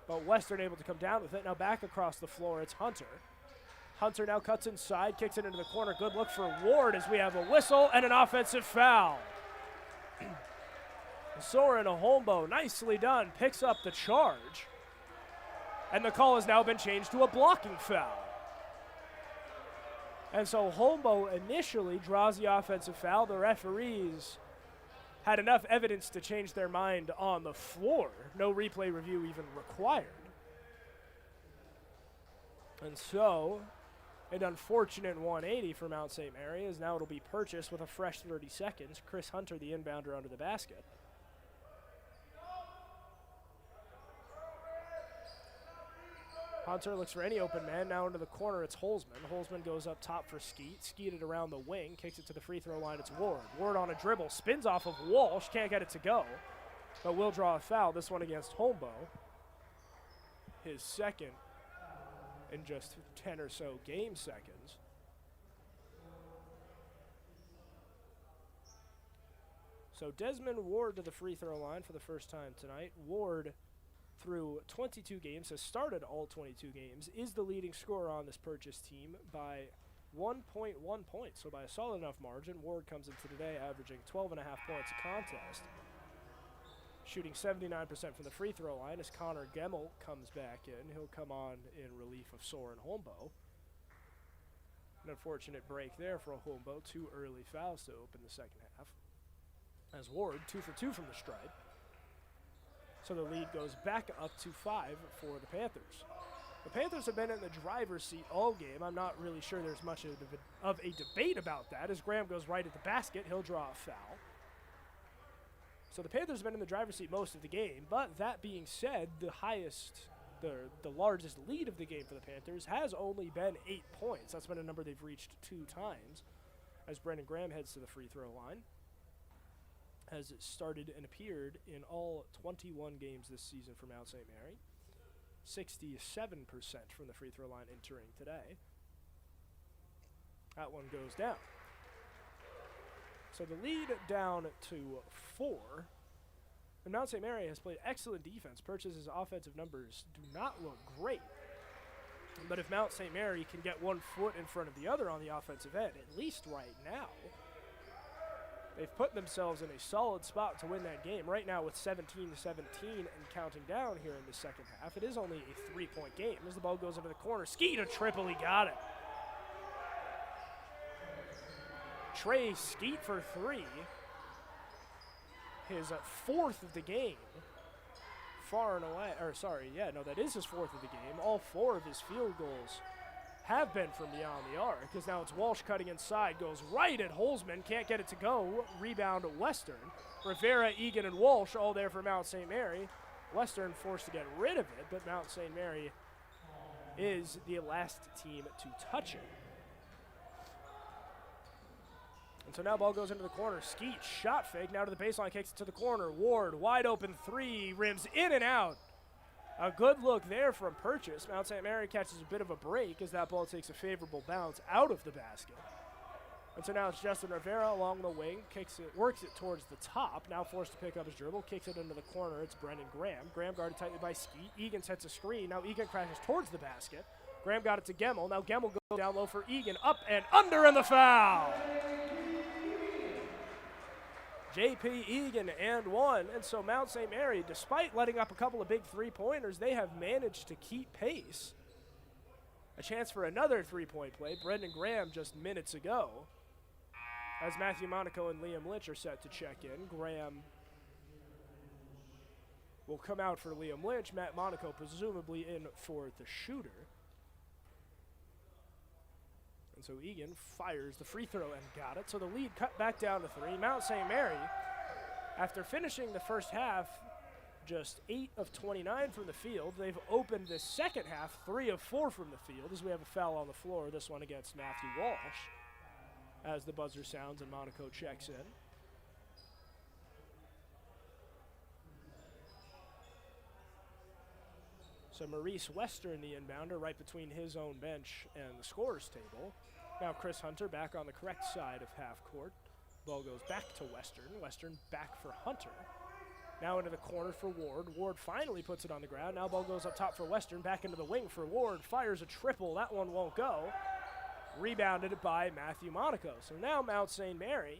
But Western able to come down with it. Now back across the floor, it's Hunter. Hunter now cuts inside, kicks it into the corner. Good look for Ward as we have a whistle and an offensive foul. Soren Holmbo, nicely done, picks up the charge. And the call has now been changed to a blocking foul. And so Holmbo initially draws the offensive foul. The referees had enough evidence to change their mind on the floor. No replay review even required. And so, an unfortunate 180 for Mount St. Mary, as now it'll be Purchase with a fresh 30 seconds. Chris Hunter, the inbounder, under the basket. Hunter looks for any open man. Now into the corner, it's Holzman. Holzman goes up top for Skeet. Skeet it around the wing. Kicks it to the free throw line. It's Ward. Ward on a dribble. Spins off of Walsh. Can't get it to go. But will draw a foul. This one against Holmbo. His second in just 10 or so game seconds. So Desmond Ward to the free throw line for the first time tonight. Ward, through 22 games, has started all 22 games, is the leading scorer on this Purchase team by 1.1 points. So by a solid enough margin, Ward comes into today averaging 12.5 points a contest. Shooting 79% from the free throw line as Connor Gemmel comes back in. He'll come on in relief of Soren Holmbo. An unfortunate break there for Holmbo. 2 early fouls to open the second half. As Ward, 2 for 2 from the stripe. So the lead goes back up to 5 for the Panthers. The Panthers have been in the driver's seat all game. I'm not really sure there's much of a debate about that. As Graham goes right at the basket, he'll draw a foul. So the Panthers have been in the driver's seat most of the game. But that being said, the largest lead of the game for the Panthers has only been 8 points. That's been a number they've reached 2 times. As Brendan Graham heads to the free throw line. Has started and appeared in all 21 games this season for Mount St. Mary. 67% from the free throw line entering today. That one goes down. So the lead down to 4. And Mount St. Mary has played excellent defense. Purchase's offensive numbers do not look great. But if Mount St. Mary can get one foot in front of the other on the offensive end, at least right now, they've put themselves in a solid spot to win that game. Right now with 17-17 and counting down here in the second half, it is only a 3-point game as the ball goes into the corner. Skeet a triple, he got it. Trey Skeet for 3. His 4th of the game. Far and away, or sorry, yeah, no, that is his 4th of the game. All 4 of his field goals have been from beyond the arc, because now it's Walsh cutting inside, goes right at Holzman, can't get it to go. Rebound Western. Rivera, Egan, and Walsh all there for Mount St. Mary. Western forced to get rid of it, but Mount St. Mary is the last team to touch it. And so now ball goes into the corner. Skeet, shot fake, now to the baseline, kicks it to the corner. Ward, wide open 3, rims in and out. A good look there from Purchase. Mount St. Mary catches a bit of a break as that ball takes a favorable bounce out of the basket. And so now it's Justin Rivera along the wing, kicks it, works it towards the top. Now forced to pick up his dribble, kicks it into the corner. It's Brendan Graham. Graham guarded tightly by Skeet. Egan sets a screen. Now Egan crashes towards the basket. Graham got it to Gemmel. Now Gemmel goes down low for Egan. Up and under, and the foul. J.P. Egan and 1. And so Mount St. Mary, despite letting up a couple of big three-pointers, they have managed to keep pace. A chance for another three-point play. Brendan Graham just minutes ago. As Matthew Monaco and Liam Lynch are set to check in. Graham will come out for Liam Lynch. Matt Monaco presumably in for the shooter. And so Egan fires the free throw and got it. So the lead cut back down to 3. Mount St. Mary, after finishing the first half just 8 of 29 from the field, they've opened the second half 3 of 4 from the field as we have a foul on the floor, this one against Matthew Walsh, as the buzzer sounds and Monaco checks in. So Maurice Western, the inbounder, right between his own bench and the scorer's table. Now Chris Hunter back on the correct side of half court. Ball goes back to Western. Western back for Hunter. Now into the corner for Ward. Ward finally puts it on the ground. Now ball goes up top for Western. Back into the wing for Ward. Fires a triple. That one won't go. Rebounded by Matthew Monaco. So now Mount St. Mary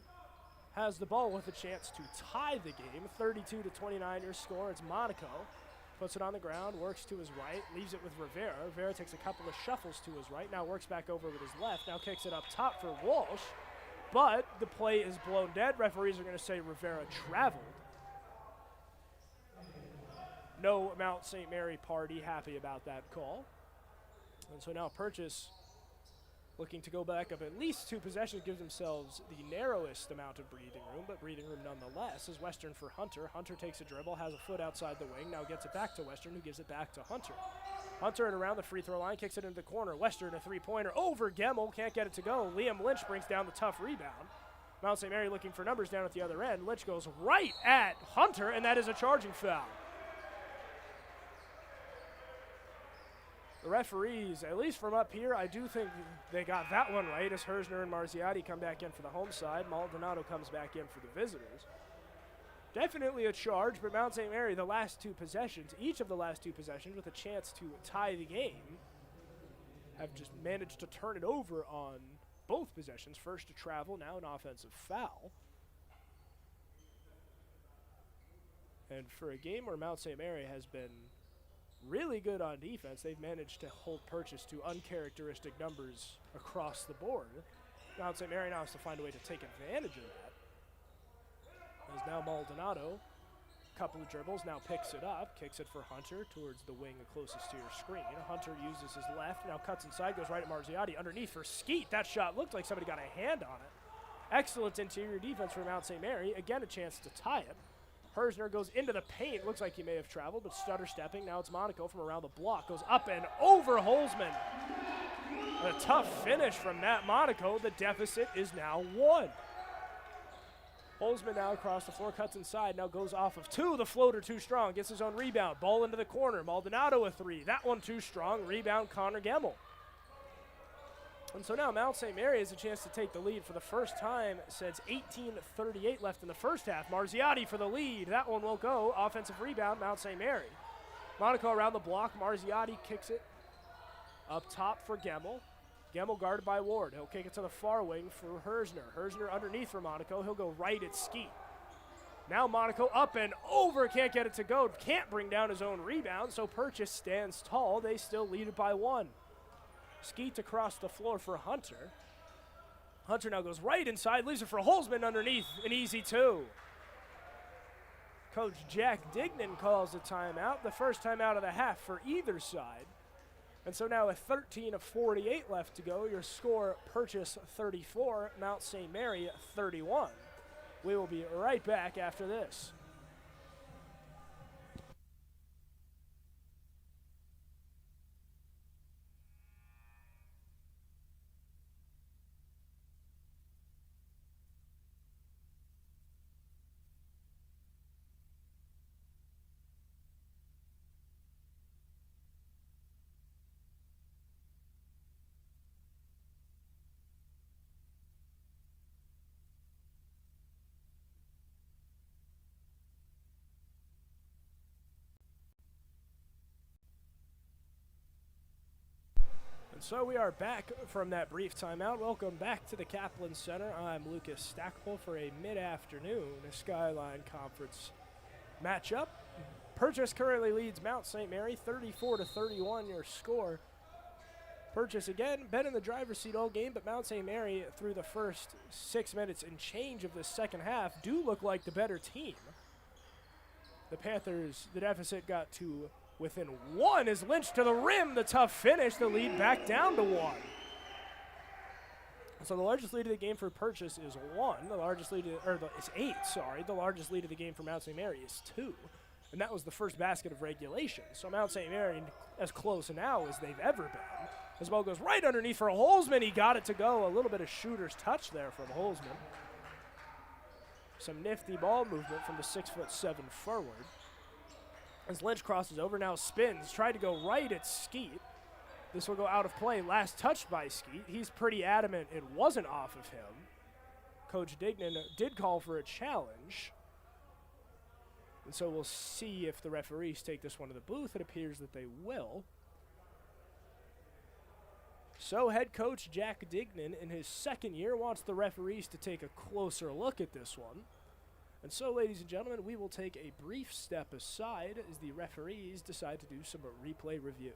has the ball with a chance to tie the game. 32-29 your score. It's Monaco. Puts it on the ground, works to his right, leaves it with Rivera. Rivera takes a couple of shuffles to his right, now works back over with his left, now kicks it up top for Walsh, but the play is blown dead. Referees are going to say Rivera traveled. No Mount St. Mary party happy about that call. And so now Purchase looking to go back up at least 2 possessions, gives themselves the narrowest amount of breathing room, but breathing room nonetheless, is Western for Hunter. Hunter takes a dribble, has a foot outside the wing, now gets it back to Western, who gives it back to Hunter. Hunter and around the free throw line, kicks it into the corner. Western, a three-pointer over Gemmel, can't get it to go. Liam Lynch brings down the tough rebound. Mount St. Mary looking for numbers down at the other end. Lynch goes right at Hunter, and that is a charging foul. The referees, at least from up here, I do think they got that one right as Hersner and Marziotti come back in for the home side. Maldonado comes back in for the visitors. Definitely a charge, but Mount St. Mary, the last 2 possessions, each of the last 2 possessions with a chance to tie the game, have just managed to turn it over on both possessions. First to travel, now an offensive foul. And for a game where Mount St. Mary has been really good on defense, they've managed to hold Purchase to uncharacteristic numbers across the board. Mount St. Mary now has to find a way to take advantage of that. As now Maldonado, couple of dribbles, now picks it up, kicks it for Hunter towards the wing closest to your screen. Hunter uses his left, now cuts inside, goes right at Marziotti. Underneath for Skeet. That shot looked like somebody got a hand on it. Excellent interior defense for Mount St. Mary. Again, a chance to tie it. Hersner goes into the paint. Looks like he may have traveled, but stutter stepping. Now it's Monaco from around the block. Goes up and over Holzman. A tough finish from Matt Monaco. The deficit is now 1. Holzman now across the floor, cuts inside, now goes off of two. The floater too strong, gets his own rebound. Ball into the corner. Maldonado a three. That one too strong. Rebound, Connor Gemmel. And so now Mount St. Mary has a chance to take the lead for the first time since 18:38 left in the first half. Marziotti for the lead. That one will go. Offensive rebound, Mount St. Mary. Monaco around the block. Marziotti kicks it up top for Gemmel. Gemmel guarded by Ward. He'll kick it to the far wing for Hersner. Hersner underneath for Monaco. He'll go right at Skeet. Now Monaco up and over. Can't get it to go. Can't bring down his own rebound, so Purchase stands tall. They still lead it by one. Skeet across the floor for Hunter. Hunter now goes right inside. Leaves it for Holzman underneath. An easy two. Coach Jack Dignan calls a timeout. The first timeout of the half for either side. And so now with 13:48 left to go, your score, Purchase 34, Mount St. Mary 31. We will be right back after this. So we are back from that brief timeout. Welcome back to the Kaplan Center. I'm Lucas Stackpole for a mid-afternoon Skyline Conference matchup. Purchase currently leads Mount St. Mary 34-31, your score. Purchase again been in the driver's seat all game, but Mount St. Mary through the first 6 minutes and change of the second half do look like the better team. The Panthers, the deficit got to within one as Lynch to the rim. The tough finish, the lead back down to one. So the largest lead of the game for Purchase is one. The largest lead, is 8, sorry. The largest lead of the game for Mount St. Mary is 2. And that was the first basket of regulation. So Mount St. Mary as close now as they've ever been. As ball goes right underneath for Holzman. He got it to go. A little bit of shooter's touch there from Holzman. Some nifty ball movement from the 6'7" forward. As Lynch crosses over, now spins, tried to go right at Skeet. This will go out of play. Last touched by Skeet. He's pretty adamant it wasn't off of him. Coach Dignan did call for a challenge. And so we'll see if the referees take this one to the booth. It appears that they will. So head coach Jack Dignan in his second year wants the referees to take a closer look at this one. And so, ladies and gentlemen, we will take a brief step aside as the referees decide to do some replay review.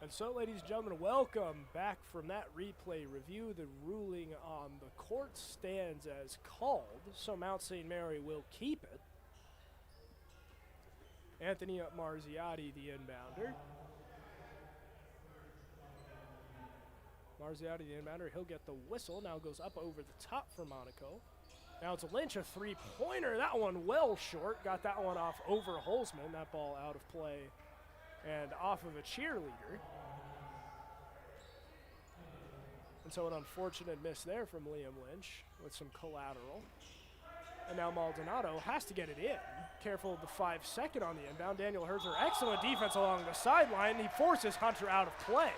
And so, ladies and gentlemen, welcome back from that replay review. The ruling on the court stands as called, so Mount St. Mary will keep it. Anthony Marziotti, the inbounder. Marziotti, the inbounder, he'll get the whistle. Now goes up over the top for Monaco. Now it's Lynch, a three-pointer. That one well short. Got that one off over Holzman. That ball out of play and off of a cheerleader. And so an unfortunate miss there from Liam Lynch with some collateral. And now Maldonado has to get it in. Careful of the 5-second on the inbound. Daniel Herzer, excellent defense along the sideline. He forces Hunter out of play.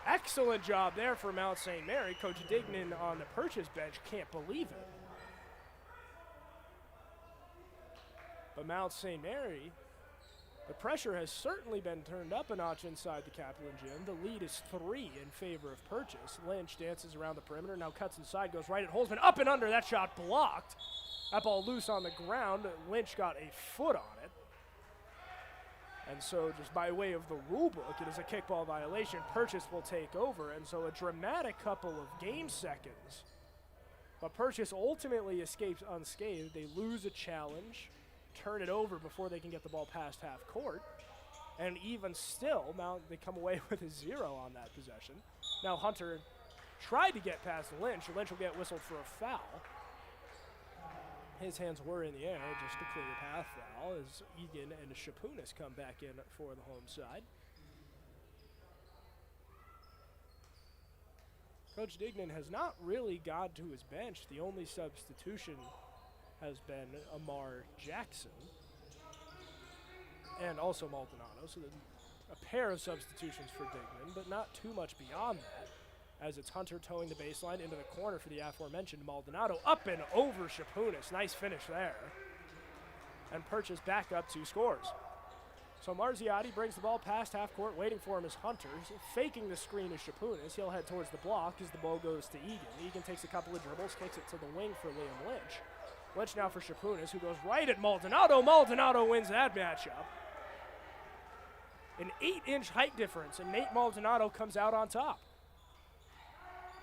Excellent job there for Mount St. Mary. Coach Dignan on the Purchase bench can't believe it. But Mount St. Mary, the pressure has certainly been turned up a notch inside the Kaplan Gym. The lead is 3 in favor of Purchase. Lynch dances around the perimeter, now cuts inside, goes right at Holzman, up and under, that shot blocked. That ball loose on the ground. Lynch got a foot on it. And so just by way of the rule book, it is a kickball violation. Purchase will take over, and so a dramatic couple of game seconds. But Purchase ultimately escapes unscathed. They lose a challenge, turn it over before they can get the ball past half court. And even still, they come away with a 0 on that possession. Now Hunter tried to get past Lynch. Lynch will get whistled for a foul. His hands were in the air just to clear the path foul as Egan and Shapunis come back in for the home side. Coach Dignan has not really gone to his bench. The only substitution has been Amar Jackson and also Maldonado. So a pair of substitutions for Dignan, but not too much beyond that, as it's Hunter towing the baseline into the corner for the aforementioned Maldonado. Up and over Shapunis. Nice finish there. And Purchase back up 2 scores. So Marziotti brings the ball past half court. Waiting for him is Hunter. Faking the screen is Shapunis. He'll head towards the block as the ball goes to Egan. Egan takes a couple of dribbles, kicks it to the wing for Liam Lynch. Lynch now for Shapunis, who goes right at Maldonado. Maldonado wins that matchup. An 8-inch height difference, and Nate Maldonado comes out on top.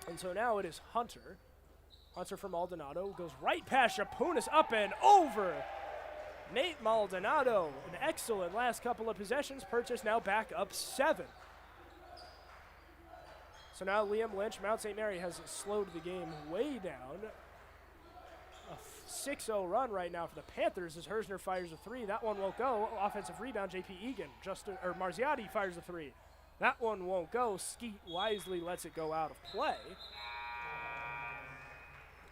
And so now it is Hunter. Hunter for Maldonado goes right past Shapunis, up and over Nate Maldonado. An excellent last couple of possessions. Purchase now back up 7. So now Liam Lynch, Mount St. Mary has slowed the game way down. A 6-0 run right now for the Panthers as Hersner fires a 3. That one won't go. Offensive rebound, JP Egan. Marziotti fires a 3. That one won't go. Skeet wisely lets it go out of play.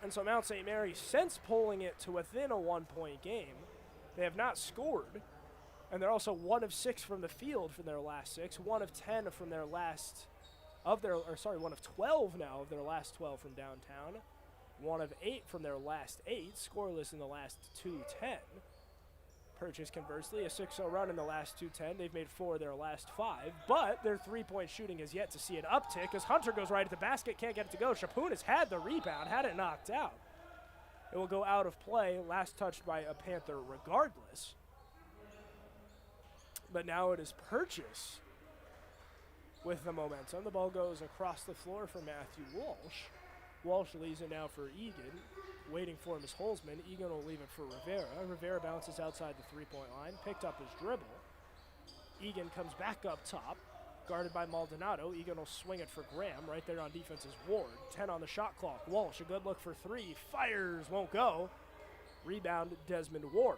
And so Mount St. Mary, since pulling it to within a 1-point game, they have not scored. And they're also 1 of 6 from the field from their last 6, 1 of 10 from their last, 1 of 12 now of their last 12 from downtown, 1 of 8 from their last 8, scoreless in the last 2-10. Purchase, conversely, a 6-0 run in the last 2-10. They've made 4 of their last 5, but their 3-point shooting has yet to see an uptick as Hunter goes right at the basket, can't get it to go. Shapunis had the rebound, had it knocked out. It will go out of play, last touched by a Panther regardless. But now it is Purchase with the momentum. The ball goes across the floor for Matthew Walsh. Walsh leaves it now for Egan. Waiting for him is Holzman. Egan will leave it for Rivera. Rivera bounces outside the 3-point line. Picked up his dribble. Egan comes back up top. Guarded by Maldonado. Egan will swing it for Graham. Right there on defense is Ward. 10 on the shot clock. Walsh, a good look for 3. Fires, won't go. Rebound, Desmond Ward.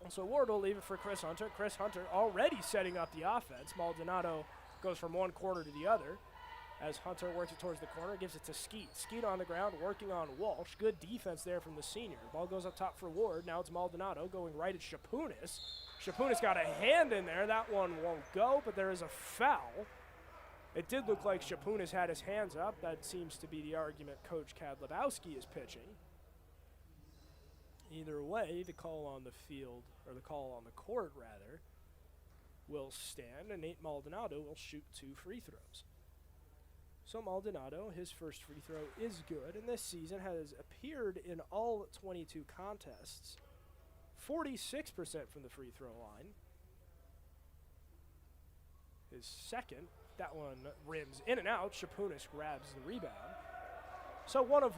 And so Ward will leave it for Chris Hunter. Chris Hunter already setting up the offense. Maldonado goes from one corner to the other. As Hunter works it towards the corner, gives it to Skeet. Skeet on the ground, working on Walsh. Good defense there from the senior. Ball goes up top for Ward. Now it's Maldonado going right at Shapunis. Shapunis got a hand in there. That one won't go, but there is a foul. It did look like Shapunis had his hands up. That seems to be the argument Coach Kadlubowski is pitching. Either way, the call on the field, or the call on the court, rather, will stand, and Nate Maldonado will shoot 2 free throws. So Maldonado, his first free throw is good, and this season has appeared in all 22 contests. 46% from the free throw line. His second, that one rims in and out. Shapunis grabs the rebound. So 1 of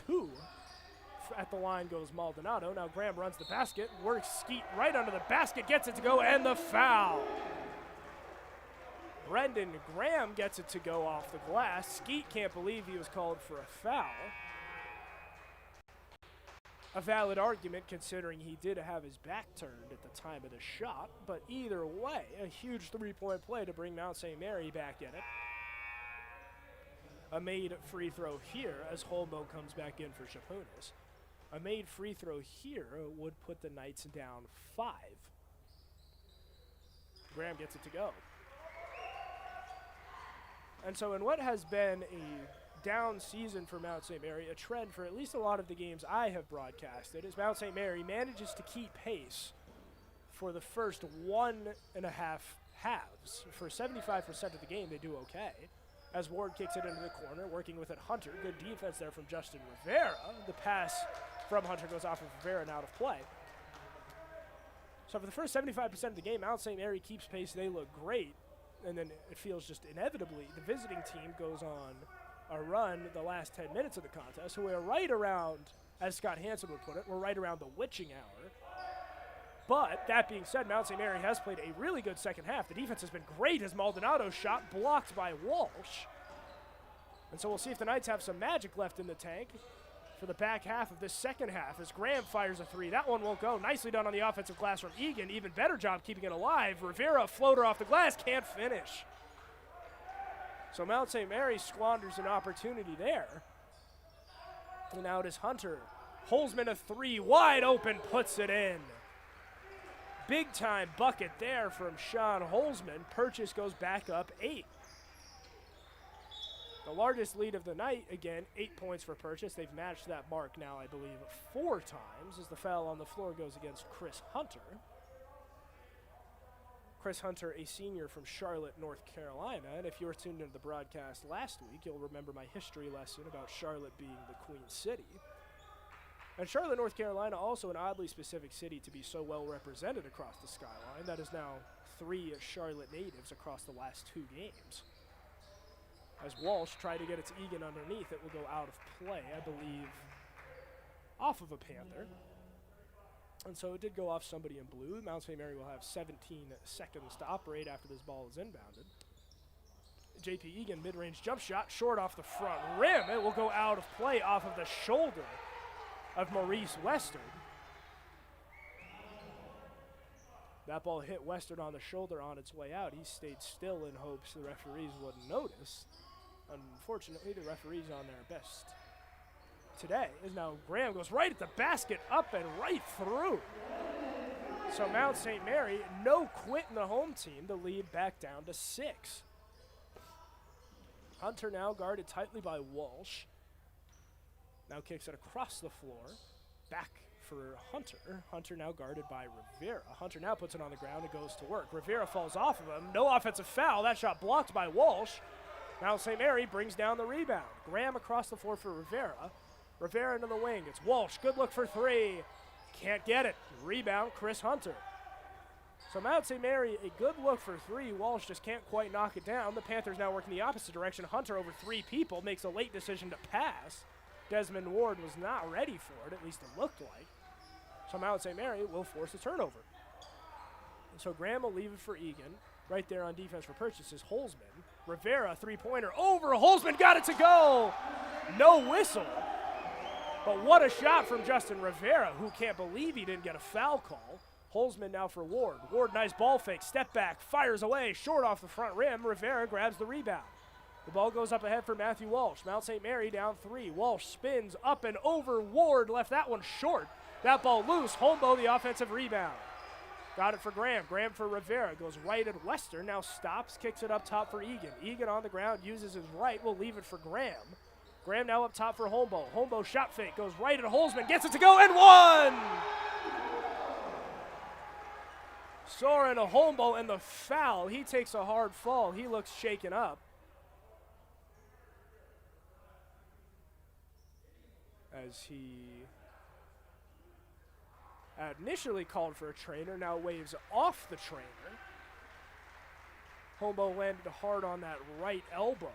2 at the line goes Maldonado. Now Graham runs the basket, works Skeet right under the basket, gets it to go, and the foul. Brendan Graham gets it to go off the glass. Skeet can't believe he was called for a foul. a valid argument considering he did have his back turned at the time of the shot, but either way, a huge three-point play to bring Mount St. Mary back in it. A made free throw here as Holmbo comes back in for Chapunas. A made free throw here would put the Knights down 5. Graham gets it to go. And so in what has been a down season for Mount St. Mary, a trend for at least a lot of the games I have broadcasted, is Mount St. Mary manages to keep pace for the first 1.5 halves. For 75% of the game, they do okay. As Ward kicks it into the corner, working with it Hunter. Good defense there from Justin Rivera. The pass from Hunter goes off of Rivera and out of play. So for the first 75% of the game, Mount St. Mary keeps pace. They look great. And then it feels just inevitably the visiting team goes on a run the last 10 minutes of the contest. So we're right around, as Scott Hansen would put it, we're right around the witching hour. But that being said, Mount St. Mary has played a really good second half. The defense has been great as Maldonado's shot blocked by Walsh. And so we'll see if the Knights have some magic left in the tank for the back half of this second half as Graham fires a 3. That one won't go. Nicely done on the offensive glass from Egan. Even better job keeping it alive. Rivera, floater off the glass, can't finish. So Mount St. Mary squanders an opportunity there. And now it is Hunter. Holzman a 3, wide open, puts it in. Big time bucket there from Sean Holzman. Purchase goes back up 8. The largest lead of the night, again, 8 points for Purchase. They've matched that mark now, I believe, 4 times as the foul on the floor goes against Chris Hunter. Chris Hunter, a senior from Charlotte, North Carolina. And if you were tuned into the broadcast last week, you'll remember my history lesson about Charlotte being the Queen City. And Charlotte, North Carolina, also an oddly specific city to be so well represented across the skyline. That is now 3 Charlotte natives across the last 2 games. As Walsh tried to get it to Egan underneath, it will go out of play, I believe, off of a Panther. And so it did go off somebody in blue. Mount St. Mary will have 17 seconds to operate after this ball is inbounded. J.P. Egan, mid-range jump shot, short off the front rim. It will go out of play off of the shoulder of Maurice Western. That ball hit Western on the shoulder on its way out. He stayed still in hopes the referees wouldn't notice. Unfortunately, the referees on their best today is now Graham goes right at the basket, up and right through. So Mount St. Mary, no quit in the home team. The lead back down to 6. Hunter now guarded tightly by Walsh. Now kicks it across the floor, back for Hunter. Hunter now guarded by Rivera. Hunter now puts it on the ground and goes to work. Rivera falls off of him. No offensive foul. That shot blocked by Walsh. Now St. Mary brings down the rebound. Graham across the floor for Rivera. Rivera into the wing. It's Walsh. Good look for 3. Can't get it. Rebound, Chris Hunter. So Mount St. Mary, a good look for 3. Walsh just can't quite knock it down. The Panthers now working the opposite direction. Hunter over 3 people makes a late decision to pass. Desmond Ward was not ready for it, at least it looked like. So Mount St. Mary will force a turnover. And so Graham will leave it for Egan. Right there on defense for Purchase is Holzman. Rivera, 3-pointer over. Holzman got it to go. No whistle. But what a shot from Justin Rivera, who can't believe he didn't get a foul call. Holzman now for Ward. Ward, nice ball fake. Step back, fires away. Short off the front rim. Rivera grabs the rebound. The ball goes up ahead for Matthew Walsh. Mount St. Mary down 3. Walsh spins up and over. Ward left that one short. That ball loose. Holmbo the offensive rebound. Got it for Graham. Graham for Rivera. Goes right at Western. Now stops. Kicks it up top for Egan. Egan on the ground. Uses his right. Will leave it for Graham. Graham now up top for Holmbo. Holmbo shot fake. Goes right at Holzman. Gets it to go and 1! Soren Holmbo and the foul. He takes a hard fall. He looks shaken up. As he initially called for a trainer, now waves off the trainer. Holmbo landed hard on that right elbow.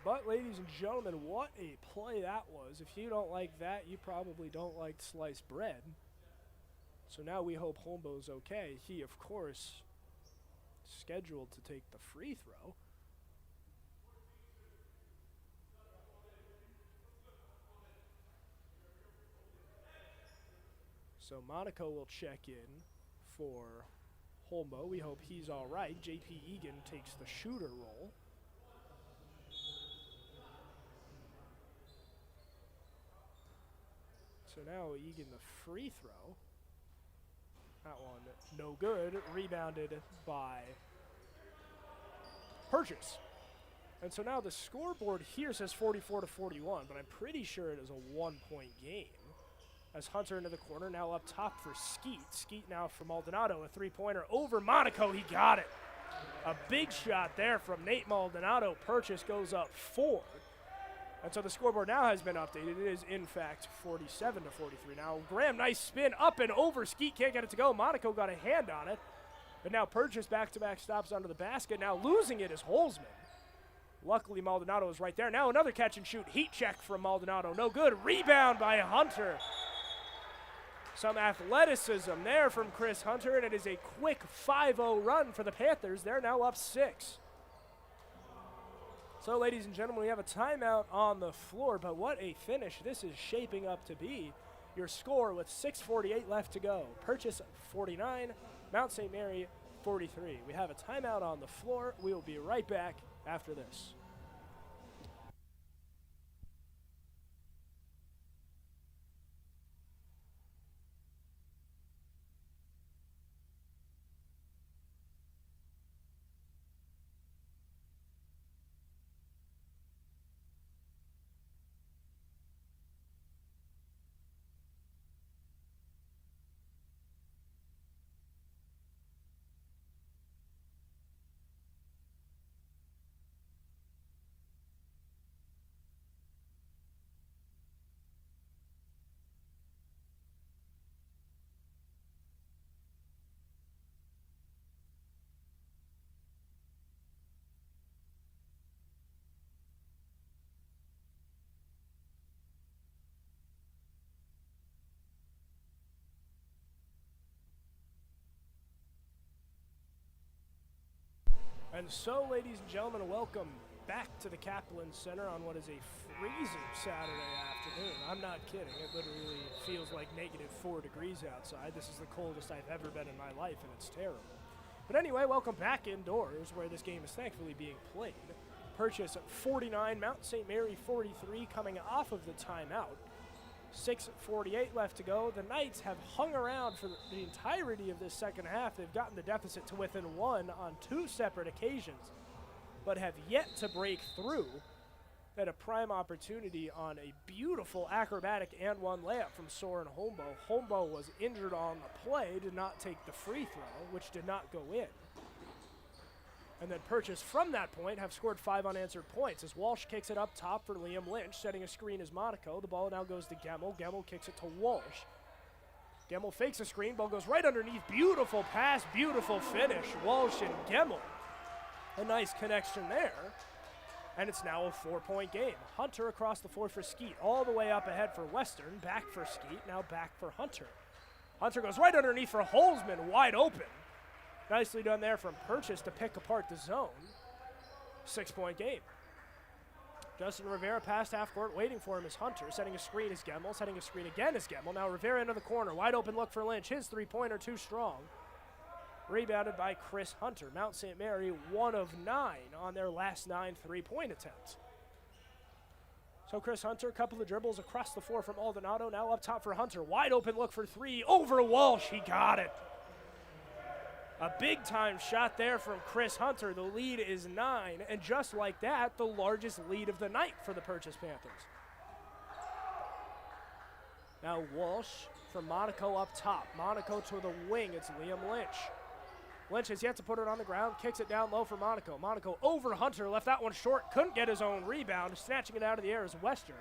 But, ladies and gentlemen, what a play that was. If you don't like that, you probably don't like sliced bread. So now we hope Holmbo's okay. He, of course, scheduled to take the free throw. So Monaco will check in for Holmbo. We hope he's all right. J.P. Egan takes the shooter role. So now Egan the free throw. That one no good. Rebounded by Purchase. And so now the scoreboard here says 44-41, but I'm pretty sure it is a 1-point game. As Hunter into the corner, now up top for Skeet. Skeet now for Maldonado, a three-pointer over Monaco. He got it. A big shot there from Nate Maldonado. Purchase goes up 4. And so the scoreboard now has been updated. It is, in fact, 47-43. Now, Graham, nice spin up and over. Skeet can't get it to go. Monaco got a hand on it. But now Purchase back-to-back stops under the basket. Now losing it is Holzman. Luckily, Maldonado is right there. Now another catch-and-shoot. Heat check from Maldonado. No good. Rebound by Hunter. Some athleticism there from Chris Hunter, and it is a quick 5-0 run for the Panthers. They're now up 6. So, ladies and gentlemen, we have a timeout on the floor, but what a finish this is shaping up to be. Your score with 6:48 left to go. Purchase 49, Mount St. Mary 43. We have a timeout on the floor. We will be right back after this. And so, ladies and gentlemen, welcome back to the Kaplan Center on what is a freezing Saturday afternoon. I'm not kidding. It literally feels like -4 degrees outside. This is the coldest I've ever been in my life, and it's terrible. But anyway, welcome back indoors, where this game is thankfully being played. Purchase at 49, Mount St. Mary 43, coming off of the timeout. 6:48 left to go. The Knights have hung around for the entirety of this second half. They've gotten the deficit to within 1 on 2 separate occasions, but have yet to break through. Had a prime opportunity on a beautiful acrobatic and one layup from Soren Holmbo. Holmbo was injured on the play, did not take the free throw, which did not go in. And then Purchase from that point have scored 5 unanswered points as Walsh kicks it up top for Liam Lynch. Setting a screen is Monaco. The ball now goes to Gemmel. Gemmel kicks it to Walsh. Gemmel fakes a screen. Ball goes right underneath. Beautiful pass, beautiful finish. Walsh and Gemmel. A nice connection there. And it's now a 4-point game. Hunter across the floor for Skeet. All the way up ahead for Western. Back for Skeet. Now back for Hunter. Hunter goes right underneath for Holzman. Wide open. Nicely done there from Purchase to pick apart the zone. 6-point game. Justin Rivera past half court, waiting for him is Hunter. Setting a screen is Gemmel. Setting a screen again is Gemmel. Now Rivera into the corner. Wide open look for Lynch. His three-pointer too strong. Rebounded by Chris Hunter. Mount St. Mary 1 of 9 on their last 9 three-point attempts. So Chris Hunter, a couple of dribbles across the floor from Maldonado. Now up top for Hunter. Wide open look for 3. Over Walsh. He got it. A big-time shot there from Chris Hunter. The lead is 9, and just like that, the largest lead of the night for the Purchase Panthers. Now Walsh from Monaco up top. Monaco to the wing. It's Liam Lynch. Lynch has yet to put it on the ground. Kicks it down low for Monaco. Monaco over Hunter. Left that one short. Couldn't get his own rebound. Snatching it out of the air is Western.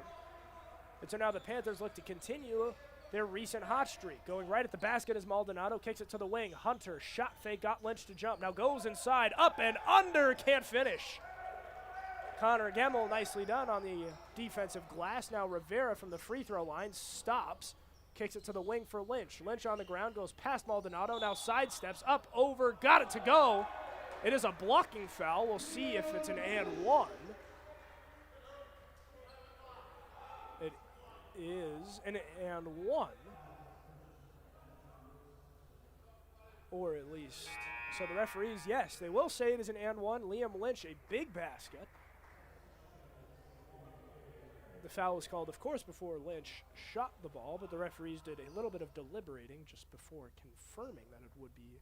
And so now the Panthers look to continue their recent hot streak. Going right at the basket as Maldonado kicks it to the wing. Hunter, shot fake, got Lynch to jump. Now goes inside, up and under, can't finish. Connor Gemmel, nicely done on the defensive glass. Now Rivera from the free throw line stops, kicks it to the wing for Lynch. Lynch on the ground, goes past Maldonado, now sidesteps, up, over, got it to go. It is a blocking foul. We'll see if it's an and one. Is an and one. or at least. So the referees, yes, they will say it is an and one. Liam Lynch, a big basket. The foul was called, of course, before Lynch shot the ball, but the referees did a little bit of deliberating just before confirming that it would be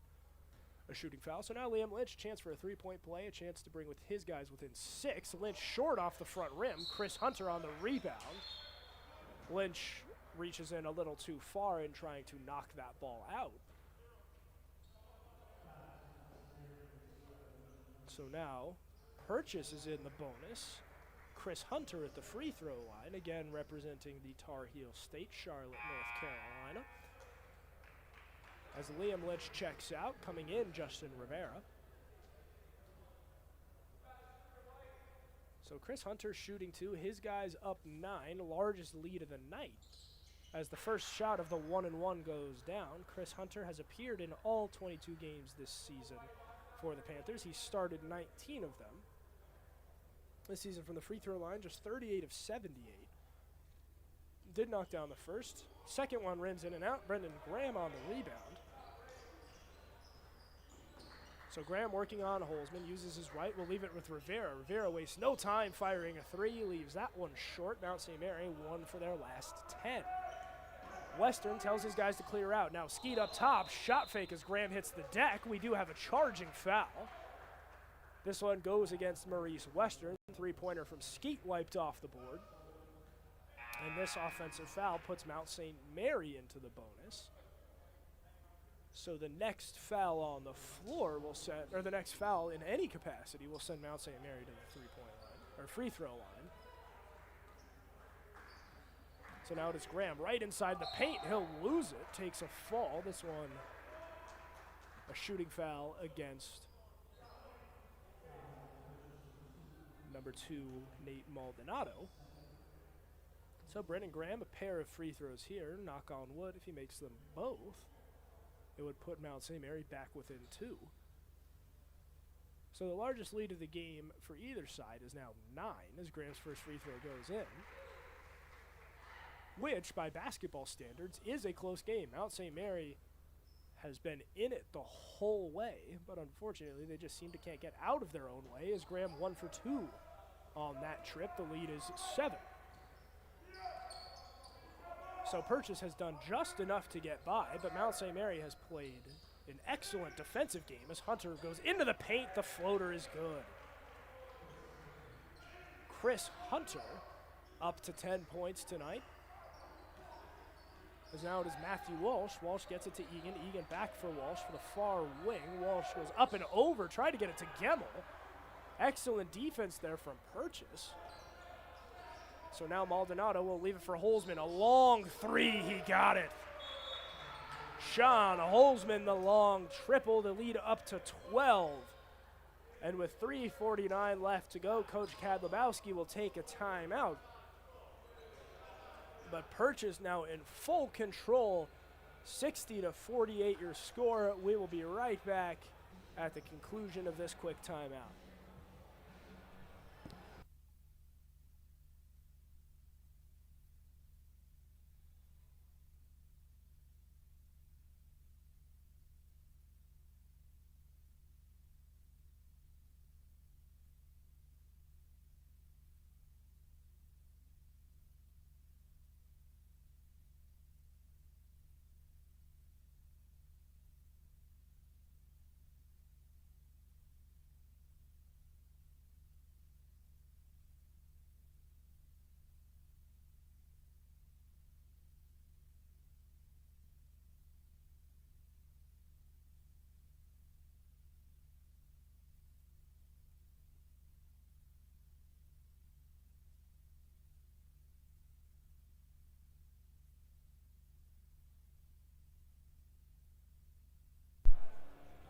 a shooting foul. So now Liam Lynch, chance for a three-point play, a chance to bring with his guys within 6. Lynch short off the front rim. Chris Hunter on the rebound. Lynch reaches in a little too far in trying to knock that ball out. So now Purchase is in the bonus. Chris Hunter at the free throw line, again representing the Tar Heel State, Charlotte, North Carolina. As Liam Lynch checks out, coming in Justin Rivera. So Chris Hunter shooting 2, his guys up 9, largest lead of the night. As the first shot of the 1-and-1 goes down, Chris Hunter has appeared in all 22 games this season for the Panthers. He started 19 of them. This season from the free throw line, just 38 of 78. Did knock down the first. Second one rims in and out. Brendan Graham on the rebound. So Graham working on Holzman, uses his right, will leave it with Rivera. Rivera wastes no time firing a 3, leaves that one short. Mount St. Mary won for their last 10. Western tells his guys to clear out. Now Skeet up top, shot fake as Graham hits the deck. We do have a charging foul. This one goes against Maurice Western. Three-pointer from Skeet wiped off the board. And this offensive foul puts Mount St. Mary into the bonus. So the next foul on the floor will send, or the next foul in any capacity will send Mount St. Mary to the three-point line, or free throw line. So now it is Graham right inside the paint. He'll lose it, takes a fall. This one, a shooting foul against number 2, Nate Maldonado. So Brendan Graham, a pair of free throws here. Knock on wood, if he makes them both, it would put Mount St. Mary back within 2. So the largest lead of the game for either side is now 9 as Graham's first free throw goes in, which by basketball standards is a close game. Mount St. Mary has been in it the whole way, but unfortunately they just seem to can't get out of their own way as Graham 1 for 2 on that trip. The lead is 7. So Purchase has done just enough to get by, but Mount St. Mary has played an excellent defensive game as Hunter goes into the paint. The floater is good. Chris Hunter up to 10 points tonight. As now it is Matthew Walsh. Walsh gets it to Egan. Egan back for Walsh for the far wing. Walsh goes up and over, trying to get it to Gemmel. Excellent defense there from Purchase. So now Maldonado will leave it for Holzman. A long 3, he got it. Sean Holzman, the long triple, the lead up to 12. And with 3:49 left to go, Coach Kadlubowski will take a timeout. But Purchase now in full control, 60-48 your score. We will be right back at the conclusion of this quick timeout.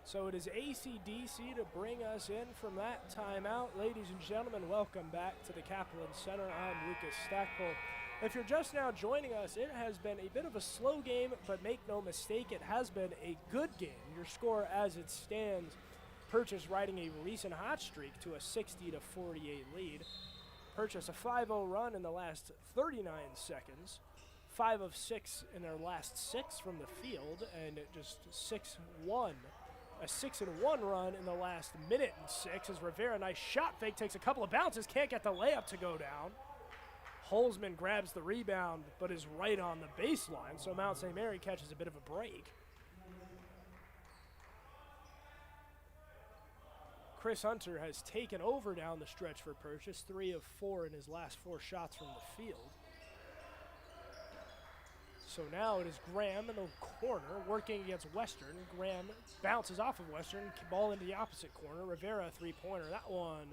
So it is AC/DC to bring us in from that timeout. Ladies and gentlemen, welcome back to the Kaplan Center. I'm Lucas Stackpole. If you're just now joining us, it has been a bit of a slow game, but make no mistake, it has been a good game. Your score as it stands, Purchase riding a recent hot streak to a 60-48 lead. Purchase a 5-0 run in the last 39 seconds. 5 of 6 in their last 6 from the field, and just 6-1. A 6-1 run in the last minute and 6 as Rivera, nice shot fake, takes a couple of bounces, can't get the layup to go down. Holzman grabs the rebound, but is right on the baseline, so Mount St. Mary catches a bit of a break. Chris Hunter has taken over down the stretch for Purchase, 3 of 4 in his last 4 shots from the field. So now it is Graham in the corner working against Western. Graham bounces off of Western, ball into the opposite corner. Rivera, a three-pointer. That one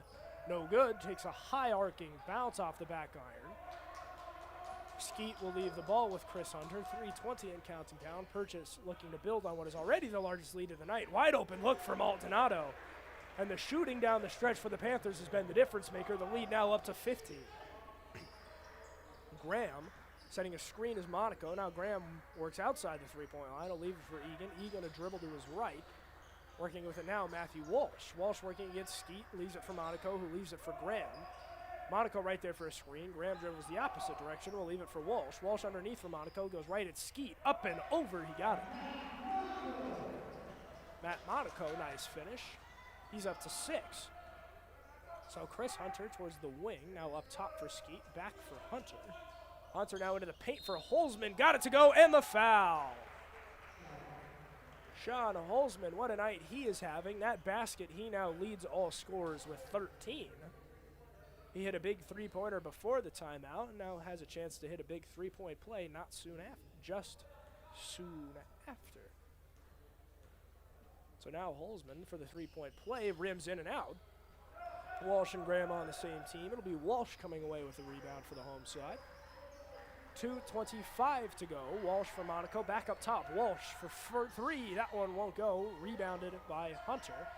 no good. Takes a high arcing bounce off the back iron. Skeet will leave the ball with Chris Hunter. 3:20 and counting down. Purchase looking to build on what is already the largest lead of the night. Wide open look for Maldonado. And the shooting down the stretch for the Panthers has been the difference maker. The lead now up to 15. Graham setting a screen is Monaco. Now Graham works outside the three-point line. He'll leave it for Egan. Egan a dribble to his right. Working with it now, Matthew Walsh. Walsh working against Skeet. Leaves it for Monaco, who leaves it for Graham. Monaco right there for a screen. Graham dribbles the opposite direction. We'll leave it for Walsh. Walsh underneath for Monaco. Goes right at Skeet. Up and over. He got it. Matt Monaco, nice finish. He's up to 6. So Chris Hunter towards the wing. Now up top for Skeet. Back for Hunter. Hunter now into the paint for Holzman. Got it to go, and the foul. Sean Holzman, what a night he is having. That basket, he now leads all scorers with 13. He hit a big three-pointer before the timeout and now has a chance to hit a big three-point play not soon after, just soon after. So now Holzman for the three-point play, rims in and out. Walsh and Graham on the same team. It'll be Walsh coming away with the rebound for the home side. 2:25 to go. Walsh for Monaco, back up top. Walsh for 3. That one won't go. Rebounded by Hunter.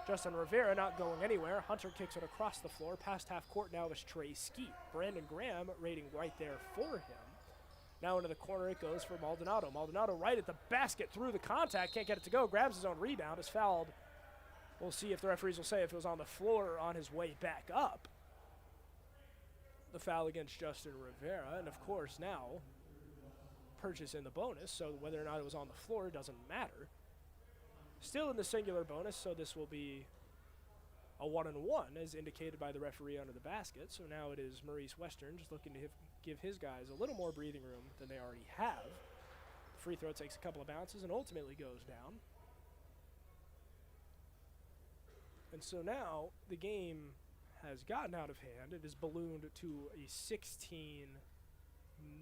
Justin Rivera not going anywhere. Hunter kicks it across the floor. Past half court now is Trey Skeet. Brandon Graham rating right there for him. Now into the corner it goes for Maldonado. Maldonado right at the basket through the contact. Can't get it to go. Grabs his own rebound. Is fouled. We'll see if the referees will say if it was on the floor or on his way back up. The foul against Justin Rivera, and of course now Purchase in the bonus, so whether or not it was on the floor doesn't matter. Still in the singular bonus, so this will be a 1-on-1 as indicated by the referee under the basket. So now it is Maurice Western just looking to give his guys a little more breathing room than they already have. The free throw takes a couple of bounces and ultimately goes down. And so now the game has gotten out of hand. It is ballooned to a 16,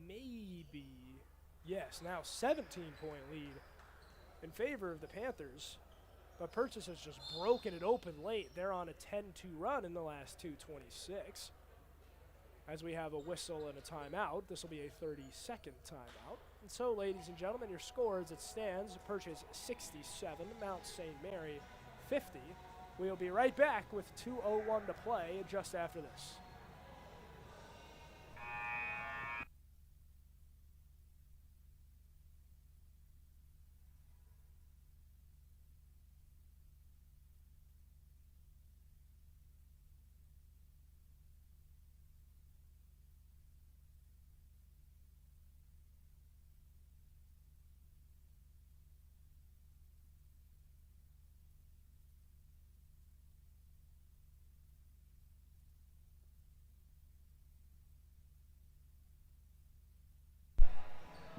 maybe, yes, now 17-point lead in favor of the Panthers. But Purchase has just broken it open late. They're on a 10-2 run in the last 2:26. As we have a whistle and a timeout, this will be a 30-second timeout. And so, ladies and gentlemen, your score as it stands, Purchase 67, Mount St. Mary 50. We'll be right back with 2:01 to play just after this.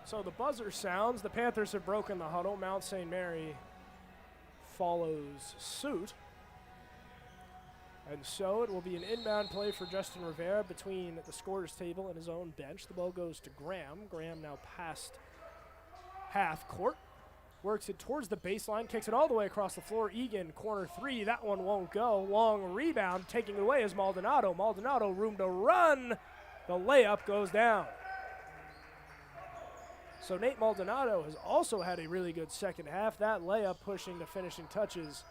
So the buzzer sounds. The Panthers have broken the huddle. Mount St. Mary follows suit. And so it will be an inbound play for Justin Rivera between the scorer's table and his own bench. The ball goes to Graham. Graham now past half court. Works it towards the baseline. Kicks it all the way across the floor. Egan, corner 3. That one won't go. Long rebound. Taking it away is Maldonado. Maldonado, room to run. The layup goes down. So Nate Maldonado has also had a really good second half. That layup pushing the finishing touches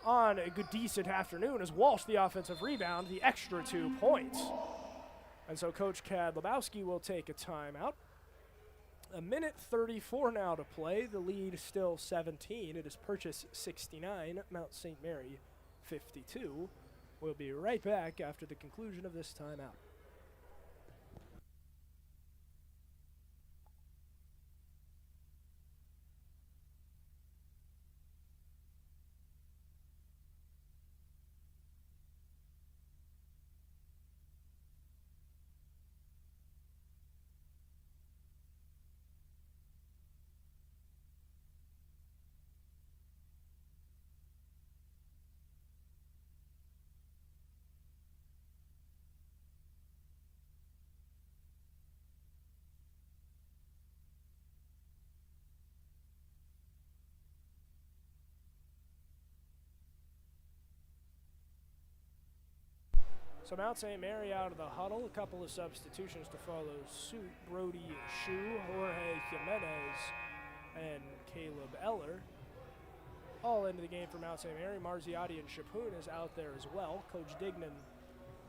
on a good, decent afternoon as Walsh, the offensive rebound, the extra 2 points. And so Coach Cad Lebowski will take a timeout. 1:34 now to play. The lead still 17. It is Purchase 69, Mount St. Mary 52. We'll be right back after the conclusion of this timeout. So Mount St. Mary out of the huddle. A couple of substitutions to follow suit. Brody Shue, Jorge Jimenez, and Caleb Eller. All into the game for Mount St. Mary. Marziotti and Chapoun is out there as well. Coach Dignan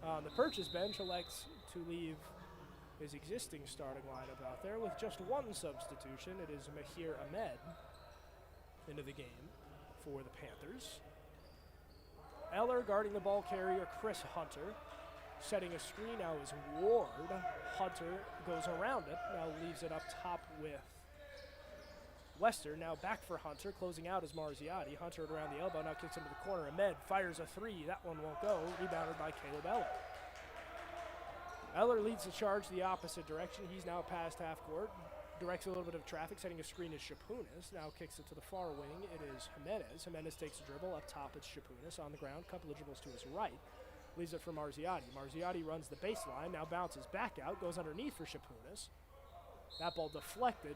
on the purchase bench elects to leave his existing starting lineup out there with just one substitution. It is Mahir Ahmed into the game for the Panthers. Eller guarding the ball carrier, Chris Hunter. Setting a screen now is Ward. Hunter goes around it, now leaves it up top with Wester. Now back for Hunter, closing out is Marziotti. Hunter around the elbow, now kicks into the corner. Ahmed fires a three, that one won't go. Rebounded by Caleb Eller. Eller leads the charge the opposite direction. He's now past half court. Directs a little bit of traffic, setting a screen is Chapunas. Now kicks it to the far wing. It is Jimenez. Jimenez takes a dribble. Up top, it's Chapunas on the ground. Couple of dribbles to his right. Leaves it for Marziotti. Marziotti runs the baseline. Now bounces back out. Goes underneath for Chapunas. That ball deflected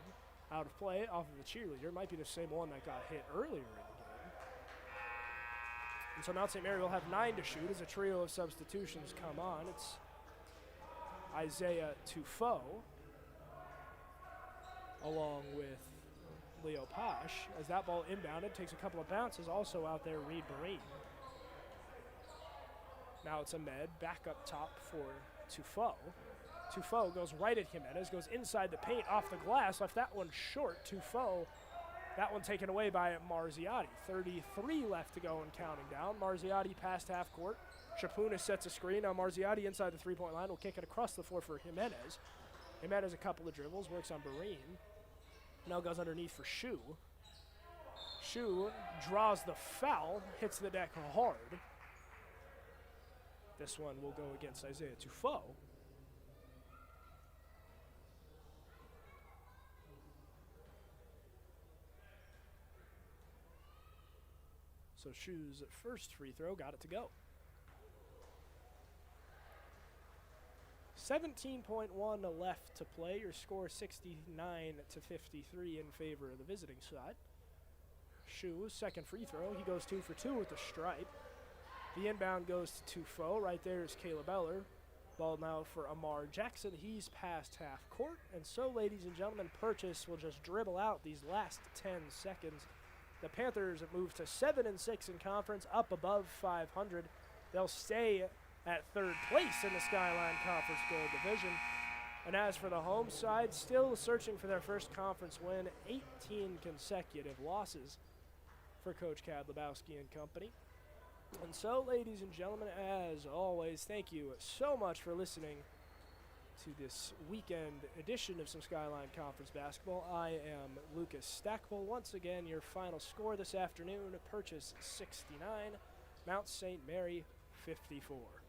out of play off of the cheerleader. Might be the same one that got hit earlier in the game. And so Mount St. Mary will have 9 to shoot as a trio of substitutions come on. It's Isaiah Tufo, along with Leo Posh. As that ball inbounded, takes a couple of bounces. Also out there, Reed Barine. Now it's Ahmed, back up top for Tufo. Tufo goes right at Jimenez, goes inside the paint, off the glass, left that one short. Tufo, that one taken away by Marziotti. 33 left to go and counting down. Marziotti past half court. Chapunas sets a screen. Now Marziotti inside the three-point line will kick it across the floor for Jimenez. Jimenez a couple of dribbles, works on Barine. Now goes underneath for Shue. Shue draws the foul, hits the deck hard. This one will go against Isaiah Tufo. So Shue's first free throw got it to go. 17.1 left to play. Your score 69 to 53 in favor of the visiting side. Shue's second free throw. He goes 2 for 2 with the stripe. The inbound goes to Tufo. Right there is Caleb Eller. Ball now for Amar Jackson. He's past half court. And so, ladies and gentlemen, Purchase will just dribble out these last 10 seconds. The Panthers have moved to 7-6 in conference, up above 500. They'll stay at third place in the Skyline Conference Gold Division. And as for the home side, still searching for their first conference win, 18 consecutive losses for Coach Cad Lebowski and company. And so, ladies and gentlemen, as always, thank you so much for listening to this weekend edition of some Skyline Conference basketball. I am Lucas Stackpole. Once again, your final score this afternoon, Purchase 69, Mount St. Mary 54.